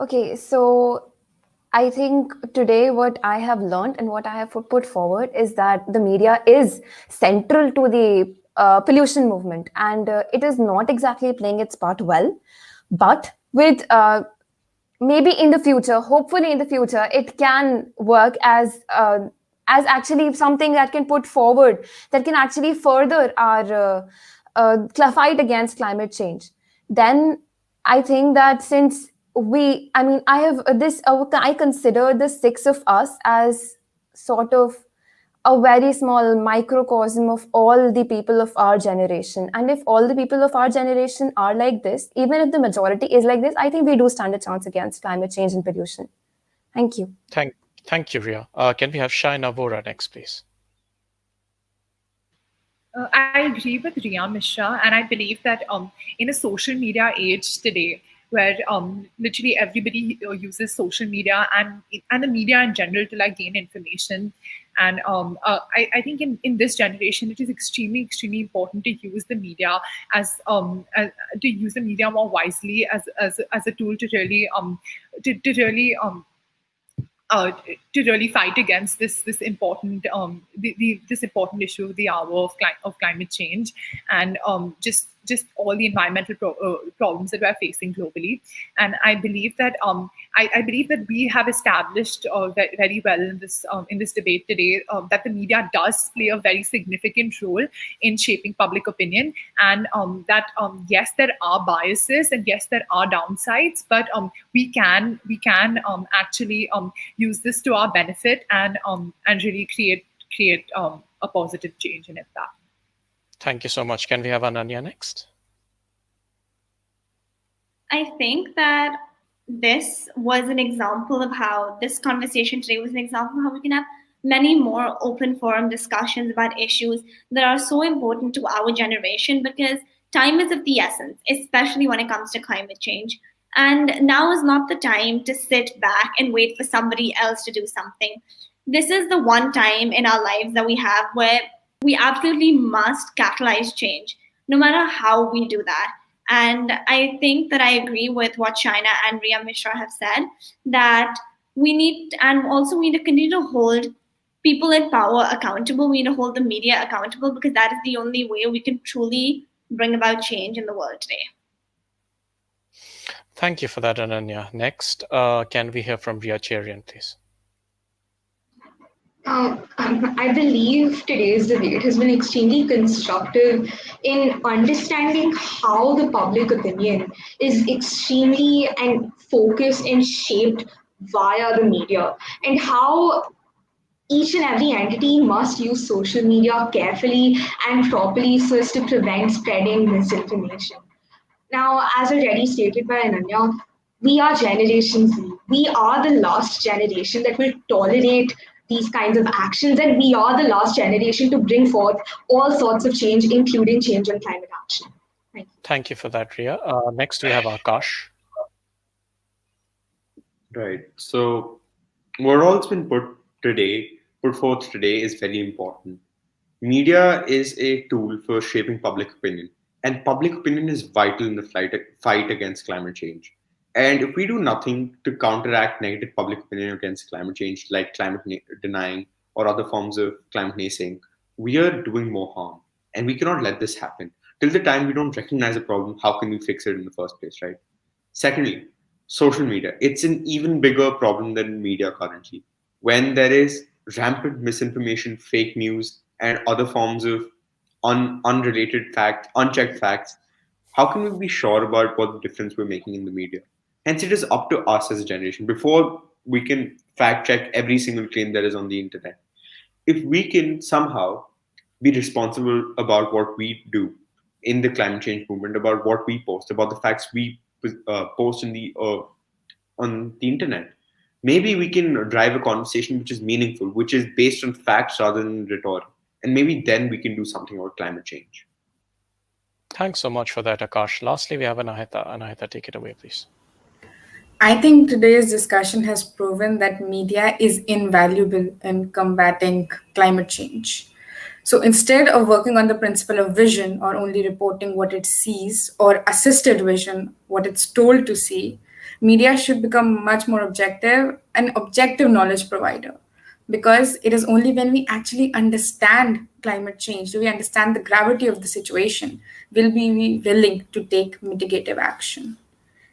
Speaker 3: Okay, so I think today what I have learned and what I have put forward is that the media is central to the pollution movement, and it is not exactly playing its part well. But with maybe in the future, hopefully in the future, it can work as actually something that can put forward, that can actually further our fight against climate change. Then I think that since I consider the six of us as sort of a very small microcosm of all the people of our generation. And if all the people of our generation are like this, even if the majority is like this, I think we do stand a chance against climate change and pollution. Thank you.
Speaker 2: Thank you, Riya. Can we have Shaina Vora next, please?
Speaker 4: I agree with Riya Mishra, and I believe that in a social media age today, where literally everybody uses social media and the media in general to like gain information, and I think in this generation it is extremely important to use the media as to use the media more wisely as a tool to really to really fight against this important this important issue of the hour of climate change, and just all the environmental problems that we're facing globally. And I believe that I believe that we have established very well in this debate today that the media does play a very significant role in shaping public opinion, and that yes, there are biases and yes, there are downsides, but we can actually use this to our benefit and really create a positive change in it. That.
Speaker 2: Thank you so much. Can we have Ananya next?
Speaker 5: I think that this was an example of how this conversation today was an example of how we can have many more open forum discussions about issues that are so important to our generation, because time is of the essence, especially when it comes to climate change. And now is not the time to sit back and wait for somebody else to do something. This is the one time in our lives that we have where we absolutely must catalyze change, no matter how we do that. And I think that I agree with what Shaina and Riya Mishra have said, that we need to continue to hold people in power accountable. We need to hold the media accountable, because that is the only way we can truly bring about change in the world today.
Speaker 2: Thank you for that, Ananya. Next, can we hear from Riya Cherian, please?
Speaker 6: I believe today's debate has been extremely constructive in understanding how the public opinion is extremely and focused and shaped via the media, and how each and every entity must use social media carefully and properly so as to prevent spreading misinformation. Now, as already stated by Ananya, we are Generation Z. We are the last generation that will tolerate these kinds of actions, and we are the last generation to bring forth all sorts of change, including change on climate action. Thank you.
Speaker 2: Thank you for that, Riya. Next, we have Akash.
Speaker 7: Right. So what all's been put forth today is very important. Media is a tool for shaping public opinion, and public opinion is vital in the fight against climate change. And if we do nothing to counteract negative public opinion against climate change, like denying or other forms of climate naysaying, we are doing more harm. And we cannot let this happen. Till the time we don't recognize a problem, how can we fix it in the first place, right? Secondly, social media. It's an even bigger problem than media currently. When there is rampant misinformation, fake news, and other forms of unrelated facts, unchecked facts, how can we be sure about what difference we're making in the media? Hence, it is up to us as a generation before we can fact check every single claim that is on the internet. If we can somehow be responsible about what we do in the climate change movement, about what we post, about the facts we post on the internet, maybe we can drive a conversation which is meaningful, which is based on facts rather than rhetoric, and maybe then we can do something about climate change.
Speaker 2: Thanks so much for that, Akash. Lastly, we have Anahita. Anahita, take it away, please.
Speaker 8: I think today's discussion has proven that media is invaluable in combating climate change. So instead of working on the principle of vision or only reporting what it sees or assisted vision, what it's told to see, media should become much more objective, an objective knowledge provider. Because it is only when we actually understand climate change, do we understand the gravity of the situation, will we be willing to take mitigative action.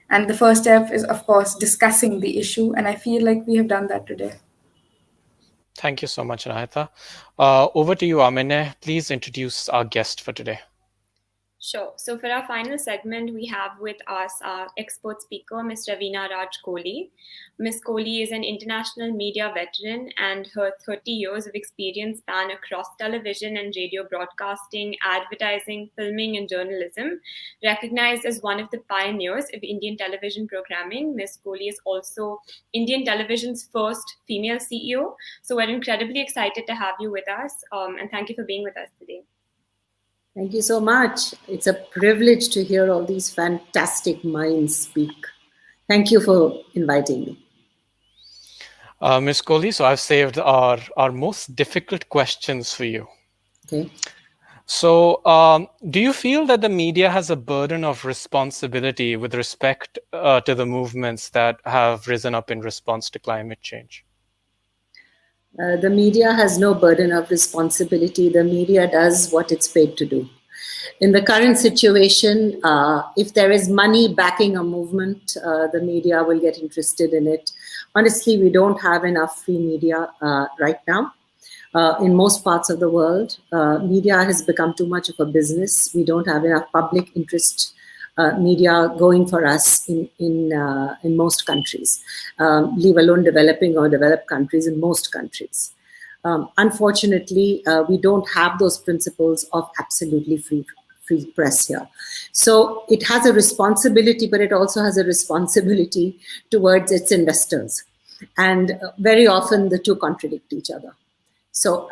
Speaker 8: And the first step is, of course, discussing the issue. And I feel like we have done that today.
Speaker 2: Thank you so much, Anahita. Over to you, Amine. Please introduce our guest for today.
Speaker 1: Sure. So for our final segment, we have with us our expert speaker, Ms. Ravina Raj Kohli. Ms. Kohli is an international media veteran, and her 30 years of experience span across television and radio broadcasting, advertising, filming, and journalism. Recognized as one of the pioneers of Indian television programming, Ms. Kohli is also Indian television's first female CEO. So we're incredibly excited to have you with us, and thank you for being with us today.
Speaker 9: Thank you so much. It's a privilege to hear all these fantastic minds speak. Thank you for inviting me.
Speaker 2: Ms. Kohli, so I've saved our most difficult questions for you.
Speaker 9: Okay.
Speaker 2: So do you feel that the media has a burden of responsibility with respect to the movements that have risen up in response to climate change?
Speaker 9: The media has no burden of responsibility. The media does what it's paid to do. In the current situation, if there is money backing a movement, the media will get interested in it. Honestly, we don't have enough free media right now. In most parts of the world, media has become too much of a business. We don't have enough public interest media going for us in most countries, leave alone developing or developed countries in most countries. Unfortunately, we don't have those principles of absolutely free press here. So it has a responsibility, but it also has a responsibility towards its investors. And very often the two contradict each other. So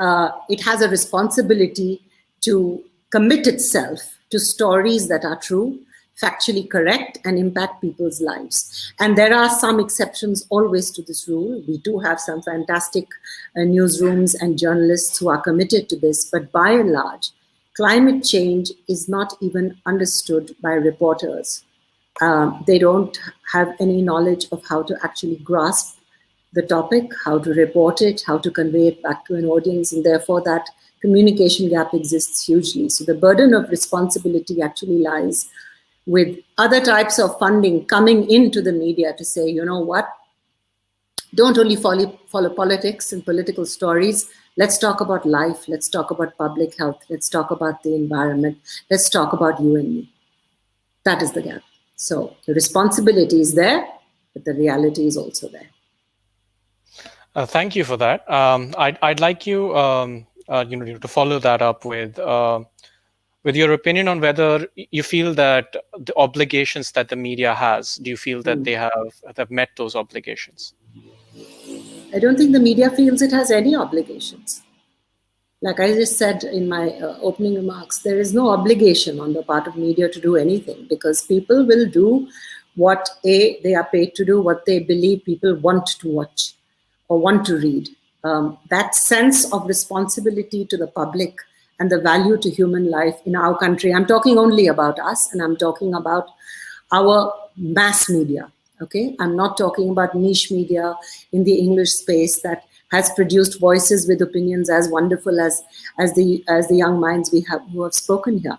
Speaker 9: it has a responsibility to commit itself to stories that are true, factually correct, and impact people's lives. And there are some exceptions always to this rule. We do have some fantastic newsrooms and journalists who are committed to this, but by and large, climate change is not even understood by reporters. They don't have any knowledge of how to actually grasp the topic, how to report it, how to convey it back to an audience, and therefore that communication gap exists hugely. So the burden of responsibility actually lies with other types of funding coming into the media to say, you know what, don't only follow politics and political stories. Let's talk about life. Let's talk about public health. Let's talk about the environment. Let's talk about you and me. That is the gap. So the responsibility is there, but the reality is also there.
Speaker 2: Thank you for that. I'd like you, to follow that up with your opinion on whether you feel that the obligations that the media has, do you feel that they have met those obligations?
Speaker 9: I don't think the media feels it has any obligations. Like I just said in my opening remarks, there is no obligation on the part of media to do anything, because people will do what they are paid to do, what they believe people want to watch or want to read. That sense of responsibility to the public and the value to human life in our country, I'm talking only about us, and I'm talking about our mass media, Okay, I'm not talking about niche media in the English space that has produced voices with opinions as wonderful as the young minds who have spoken here.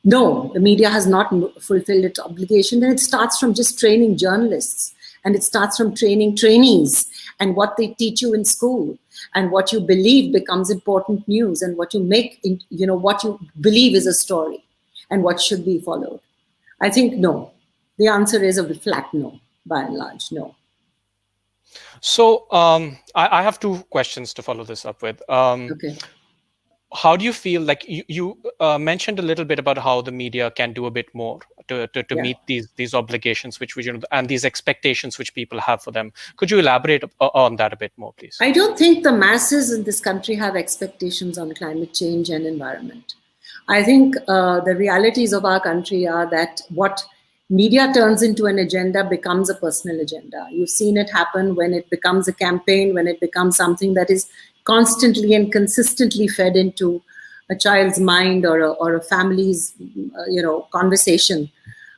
Speaker 9: No, the media has not fulfilled its obligation, and it starts from just training journalists, and it starts from training trainees, and what they teach you in school, and what you believe becomes important news, and what you make, what you believe is a story, and what should be followed. I think no. The answer is a flat no, by and large, no.
Speaker 2: So I have two questions to follow this up with.
Speaker 9: Okay.
Speaker 2: How do you feel, like you mentioned a little bit about how the media can do a bit more to meet these obligations which and these expectations which people have for them? Could you elaborate on that a bit more, please?
Speaker 9: I don't think the masses in this country have expectations on climate change and environment. I think the realities of our country are that what media turns into an agenda becomes a personal agenda. You've seen it happen when it becomes a campaign, when it becomes something that is constantly and consistently fed into a child's mind or a family's conversation.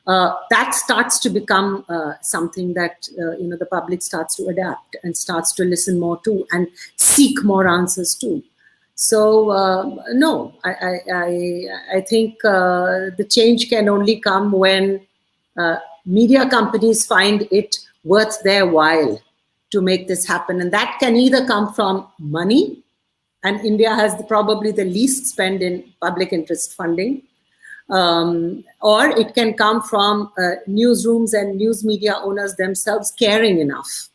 Speaker 9: That starts to become something that the public starts to adapt and starts to listen more to and seek more answers to. So no, I think the change can only come when media companies find it worth their while to make this happen. And that can either come from money, and India has probably the least spend in public interest funding, or it can come from newsrooms and news media owners themselves caring enough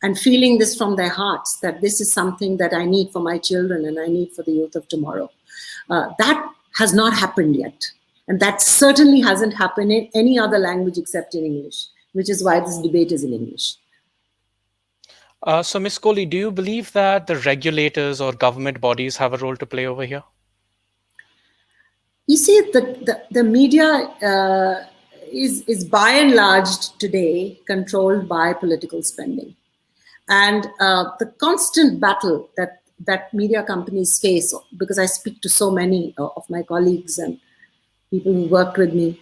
Speaker 9: and feeling this from their hearts, that this is something that I need for my children and I need for the youth of tomorrow. That has not happened yet. And that certainly hasn't happened in any other language except in English, which is why this debate is in English.
Speaker 2: So, Ms. Kohli, do you believe that the regulators or government bodies have a role to play over here?
Speaker 9: You see, the media is by and large today controlled by political spending. And the constant battle that media companies face, because I speak to so many of my colleagues and people who worked with me,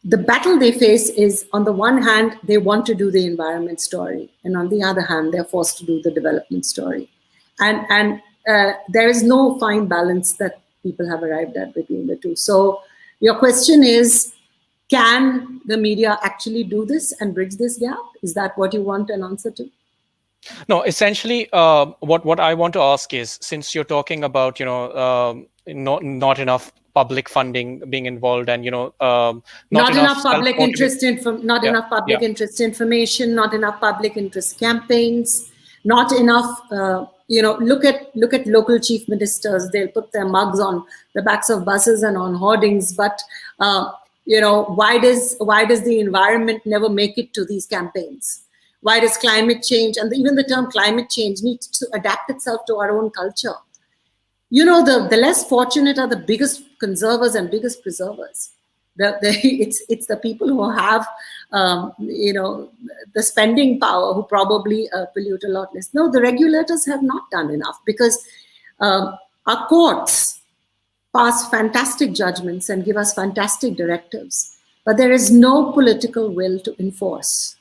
Speaker 9: the battle they face is, on the one hand, they want to do the environment story, and on the other hand, they're forced to do the development story. And there is no fine balance that people have arrived at between the two. So your question is, can the media actually do this and bridge this gap? Is that what you want an answer to?
Speaker 2: No, essentially, what I want to ask is, since you're talking about, not enough public funding being involved, and
Speaker 9: not enough public interest enough public interest information, not enough public interest campaigns, not enough. Look at local chief ministers. They'll put their mugs on the backs of buses and on hoardings, but why does the environment never make it to these campaigns? Why does climate change, and even the term climate change, needs to adapt itself to our own culture? The less fortunate are the biggest conservers and biggest preservers. It's the people who have, the spending power, who probably pollute a lot less. No, the regulators have not done enough, because our courts pass fantastic judgments and give us fantastic directives, but there is no political will to enforce.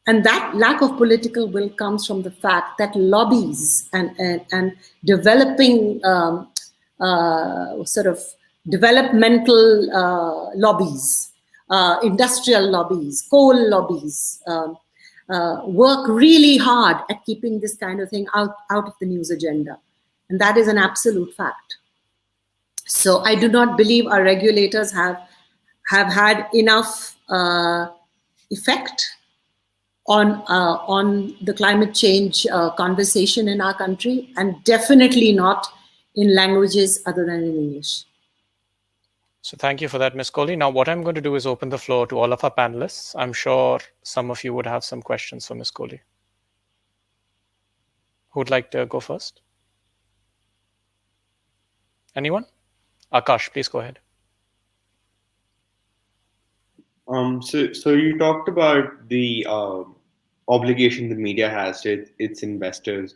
Speaker 9: And that lack of political will comes from the fact that lobbies and developing sort of developmental lobbies, industrial lobbies, coal lobbies, work really hard at keeping this kind of thing out of the news agenda. And that is an absolute fact. So I do not believe our regulators have had enough effect on the climate change conversation in our country, and definitely not in languages other than in English.
Speaker 2: So thank you for that, Ms. Kohli. Now, what I'm going to do is open the floor to all of our panelists. I'm sure some of you would have some questions for Ms. Kohli. Who would like to go first? Anyone? Akash, please go ahead.
Speaker 7: So you talked about the obligation the media has to its investors.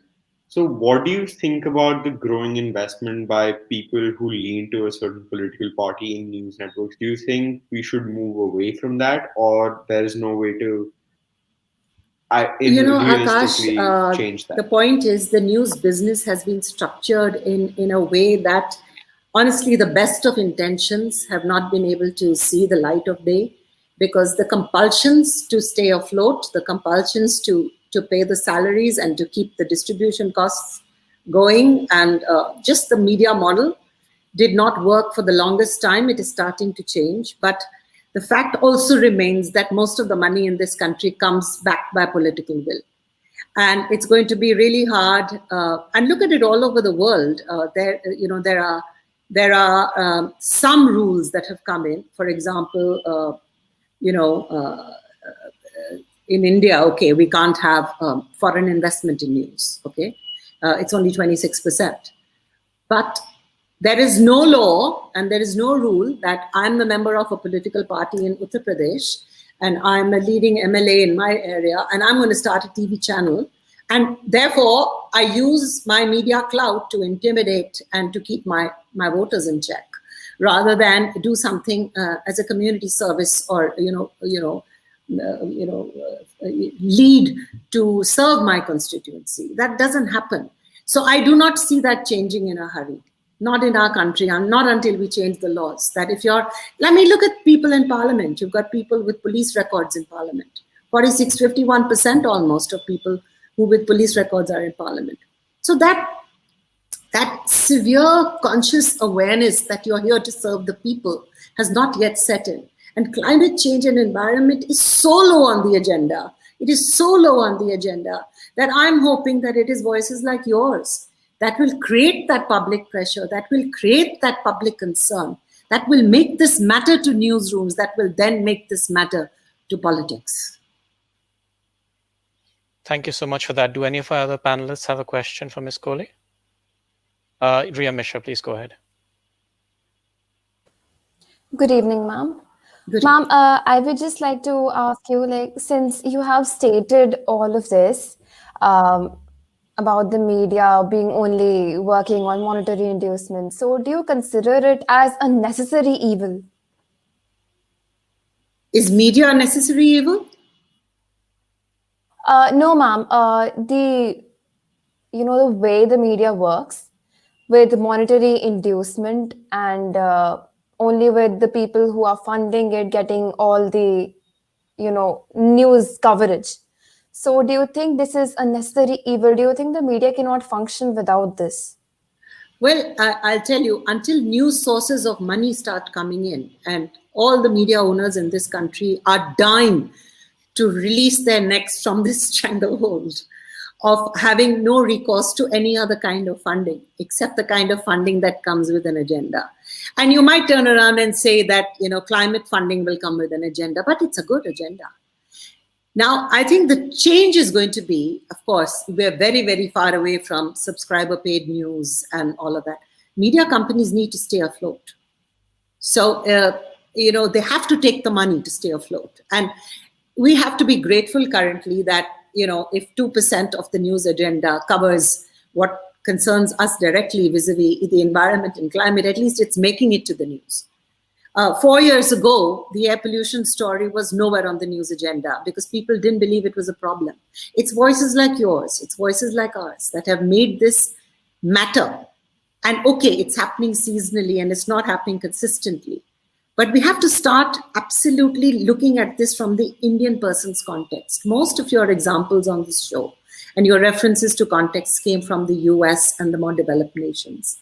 Speaker 7: So, what do you think about the growing investment by people who lean to a certain political party in news networks? Do you think we should move away from that, or there is no way to
Speaker 9: Akash,
Speaker 7: realistically change
Speaker 9: the
Speaker 7: that?
Speaker 9: point is the news business has been structured in a way that honestly the best of intentions have not been able to see the light of day, because the compulsions to stay afloat, the compulsions to pay the salaries and to keep the distribution costs going, and just the media model did not work for the longest time. It is starting to change, but the fact also remains that most of the money in this country comes back by political will. And it's going to be really hard. And look at it all over the world. There are some rules that have come in. For example, in India, okay, we can't have foreign investment in news. Okay, it's only 26%. But there is no law and there is no rule that I'm the member of a political party in Uttar Pradesh and I'm a leading MLA in my area and I'm going to start a TV channel. And therefore, I use my media clout to intimidate and to keep my voters in check, rather than do something as a community service or lead to serve my constituency. That doesn't happen. So I do not see that changing in a hurry. Not in our country, and not until we change the laws. That if you're, let me look at people in parliament. You've got people with police records in parliament. 51% almost of people who with police records are in parliament. So that severe conscious awareness that you're here to serve the people has not yet set in. And climate change and environment is so low on the agenda. It is so low on the agenda that I'm hoping that it is voices like yours that will create that public pressure, that will create that public concern, that will make this matter to newsrooms, that will then make this matter to politics.
Speaker 2: Thank you so much for that. Do any of our other panelists have a question for Ms. Kohli? Ria Mishra, please go ahead.
Speaker 3: Good evening, ma'am. Ma'am, I would just like to ask you, since you have stated all of this, about the media being only working on monetary inducement. So do you consider it as a necessary evil?
Speaker 9: Is media a necessary evil?
Speaker 3: No, ma'am. The way the media works with monetary inducement and only with the people who are funding it getting all the, news coverage. So do you think this is a necessary evil? Do you think the media cannot function without this?
Speaker 9: Well, I'll tell you, until news sources of money start coming in, and all the media owners in this country are dying to release their necks from this stranglehold of having no recourse to any other kind of funding, except the kind of funding that comes with an agenda. And you might turn around and say that, climate funding will come with an agenda, but it's a good agenda. Now, I think the change is going to be, of course, we're very, very far away from subscriber paid news and all of that. Media companies need to stay afloat. So, they have to take the money to stay afloat. And we have to be grateful currently that, if 2% of the news agenda covers what concerns us directly vis-a-vis the environment and climate, at least it's making it to the news. 4 years ago, the air pollution story was nowhere on the news agenda because people didn't believe it was a problem. It's voices like yours, it's voices like ours that have made this matter. And okay, it's happening seasonally and it's not happening consistently. But we have to start absolutely looking at this from the Indian person's context. Most of your examples on this show and your references to context came from the US and the more developed nations.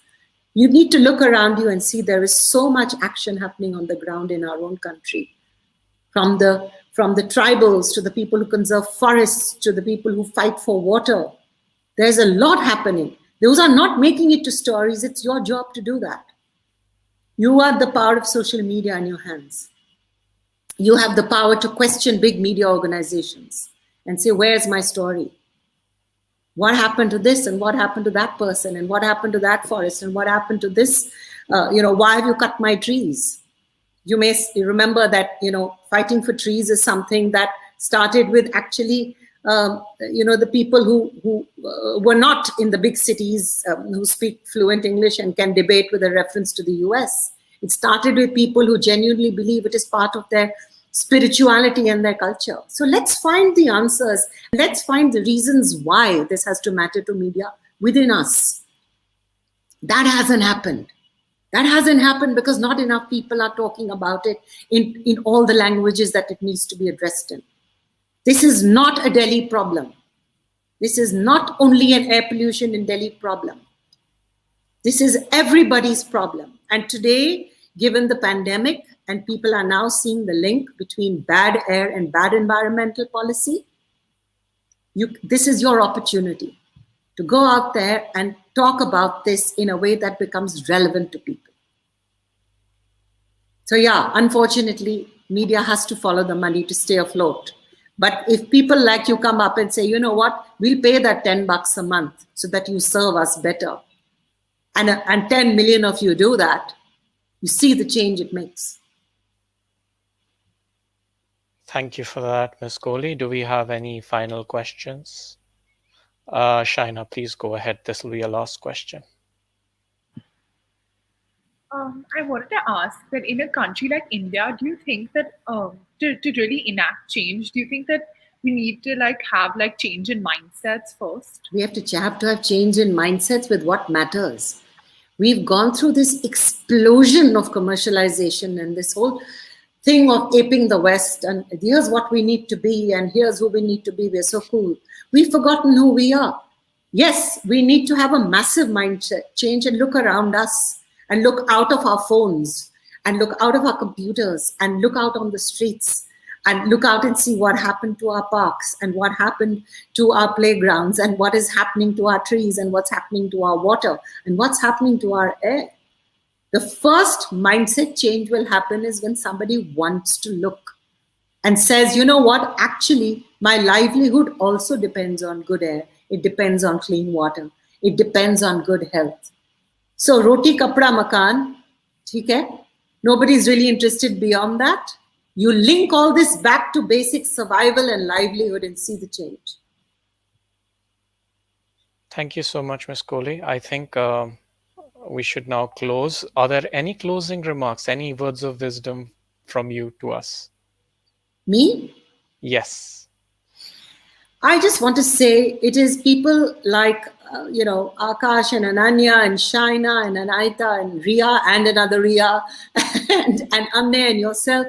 Speaker 9: You need to look around you and see there is so much action happening on the ground in our own country. From the tribals to the people who conserve forests to the people who fight for water. There's a lot happening. Those are not making it to stories. It's your job to do that. You have the power of social media in your hands. You have the power to question big media organizations and say, where's my story? What happened to this and what happened to that person and what happened to that forest and what happened to this? Why have you cut my trees? You may remember that, fighting for trees is something that started with actually the people who were not in the big cities, who speak fluent English and can debate with a reference to the US. It started with people who genuinely believe it is part of their spirituality and their culture. So let's find the answers. Let's find the reasons why this has to matter to media within us. That hasn't happened. That hasn't happened because not enough people are talking about it in all the languages that it needs to be addressed in. This is not a Delhi problem. This is not only an air pollution in Delhi problem. This is everybody's problem. And today, given the pandemic, and people are now seeing the link between bad air and bad environmental policy, this is your opportunity to go out there and talk about this in a way that becomes relevant to people. So yeah, unfortunately, media has to follow the money to stay afloat. But if people like you come up and say, you know what, we'll pay that $10 a month so that you serve us better, and 10 million of you do that, you see the change it makes.
Speaker 2: Thank you for that, Ms. Kohli. Do we have any final questions? Shaina, please go ahead. This will be your last question.
Speaker 4: I wanted to ask that in a country like India, do you think that to really enact change, do you think that we need to have change in mindsets first?
Speaker 9: We have to have change in mindsets with what matters. We've gone through this explosion of commercialization and this whole thing of aping the West, and here's what we need to be, and here's who we need to be. We're so cool. We've forgotten who we are. Yes, we need to have a massive mindset change and look around us and look out of our phones and look out of our computers and look out on the streets and look out and see what happened to our parks and what happened to our playgrounds and what is happening to our trees and what's happening to our water and what's happening to our air. The first mindset change will happen is when somebody wants to look and says, you know what, actually, my livelihood also depends on good air. It depends on clean water. It depends on good health. So roti, kapda, makan, theek hai? Nobody's really interested beyond that. You link all this back to basic survival and livelihood and see the change.
Speaker 2: Thank you so much, Ms. Kohli. I think we should now close. Are there any closing remarks, any words of wisdom from you to us?
Speaker 9: Me?
Speaker 2: Yes.
Speaker 9: I just want to say it is people like, Akash and Ananya and Shaina and Anaita and Ria and another Ria and Amne and yourself.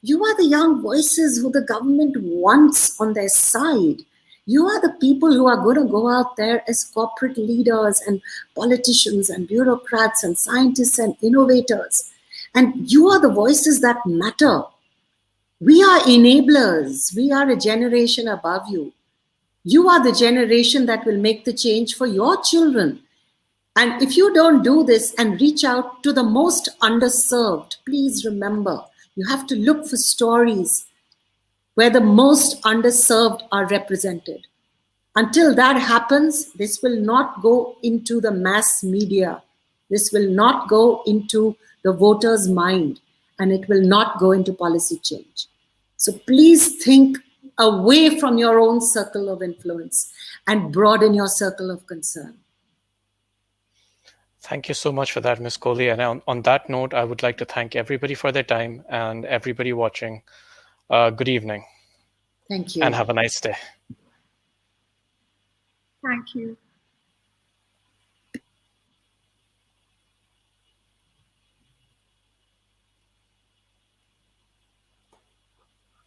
Speaker 9: You are the young voices who the government wants on their side. You are the people who are going to go out there as corporate leaders and politicians and bureaucrats and scientists and innovators. And you are the voices that matter. We are enablers. We are a generation above you. You are the generation that will make the change for your children. And if you don't do this and reach out to the most underserved, please remember, you have to look for stories where the most underserved are represented. Until that happens, this will not go into the mass media. This will not go into the voter's mind, and it will not go into policy change. So please think away from your own circle of influence and broaden your circle of concern.
Speaker 2: Thank you so much for that, Ms. Kohli. And on that note, I would like to thank everybody for their time and everybody watching. Good evening.
Speaker 9: Thank you.
Speaker 2: And have a nice day.
Speaker 4: Thank you.